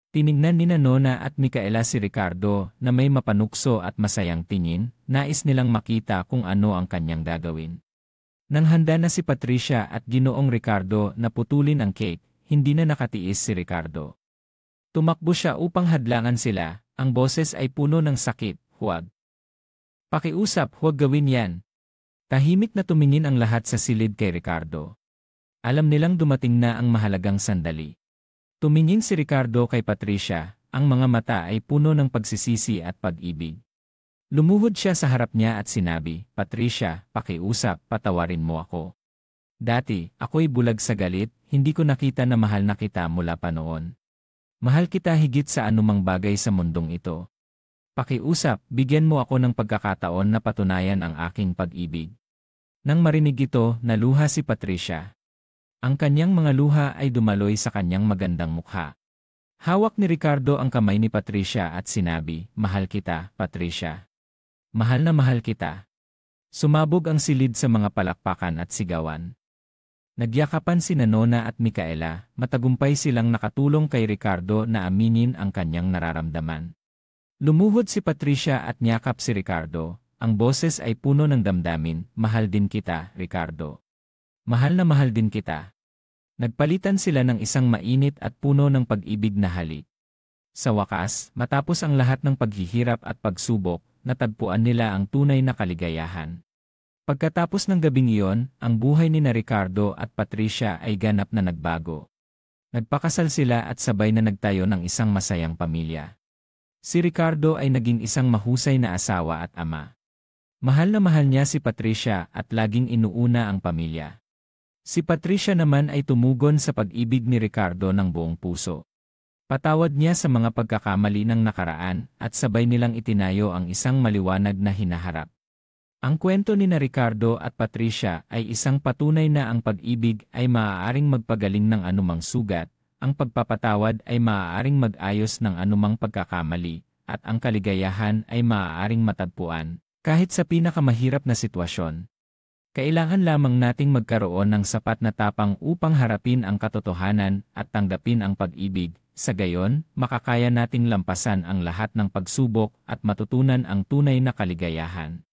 Tinignan ni Nona at Micaela si Ricardo na may mapanukso at masayang tingin, nais nilang makita kung ano ang kanyang gagawin. Nang handa na si Patricia at Ginoong Ricardo na putulin ang cake, hindi na nakatiis si Ricardo. Tumakbo siya upang hadlangan sila, ang boses ay puno ng sakit, huwag. Pakiusap, huwag gawin yan. Tahimik na tumingin ang lahat sa silid kay Ricardo. Alam nilang dumating na ang mahalagang sandali. Tumingin si Ricardo kay Patricia, ang mga mata ay puno ng pagsisisi at pag-ibig. Lumuhod siya sa harap niya at sinabi, Patricia, pakiusap, patawarin mo ako. Dati, ako'y bulag sa galit, hindi ko nakita na mahal na kita mula pa noon. Mahal kita higit sa anumang bagay sa mundong ito. Pakiusap, bigyan mo ako ng pagkakataon na patunayan ang aking pag-ibig. Nang marinig ito, naluha si Patricia. Ang kanyang mga luha ay dumaloy sa kanyang magandang mukha. Hawak ni Ricardo ang kamay ni Patricia at sinabi, mahal kita, Patricia. Mahal na mahal kita. Sumabog ang silid sa mga palakpakan at sigawan. Nagyakapan sina Nona at Micaela, matagumpay silang nakatulong kay Ricardo na aminin ang kanyang nararamdaman. Lumuhod si Patricia at niyakap si Ricardo, ang boses ay puno ng damdamin, mahal din kita, Ricardo. Mahal na mahal din kita. Nagpalitan sila ng isang mainit at puno ng pag-ibig na halik. Sa wakas, matapos ang lahat ng paghihirap at pagsubok, natagpuan nila ang tunay na kaligayahan. Pagkatapos ng gabing iyon, ang buhay ni Ricardo at Patricia ay ganap na nagbago. Nagpakasal sila at sabay na nagtayo ng isang masayang pamilya. Si Ricardo ay naging isang mahusay na asawa at ama. Mahal na mahal niya si Patricia at laging inuuna ang pamilya. Si Patricia naman ay tumugon sa pag-ibig ni Ricardo ng buong puso. Patawad niya sa mga pagkakamali ng nakaraan at sabay nilang itinayo ang isang maliwanag na hinaharap. Ang kwento ni Ricardo at Patricia ay isang patunay na ang pag-ibig ay maaaring magpagaling ng anumang sugat, ang pagpapatawad ay maaaring mag-ayos ng anumang pagkakamali, at ang kaligayahan ay maaaring matagpuan, kahit sa pinakamahirap na sitwasyon. Kailangan lamang nating magkaroon ng sapat na tapang upang harapin ang katotohanan at tanggapin ang pag-ibig, sa gayon, makakaya nating lampasan ang lahat ng pagsubok at matutunan ang tunay na kaligayahan.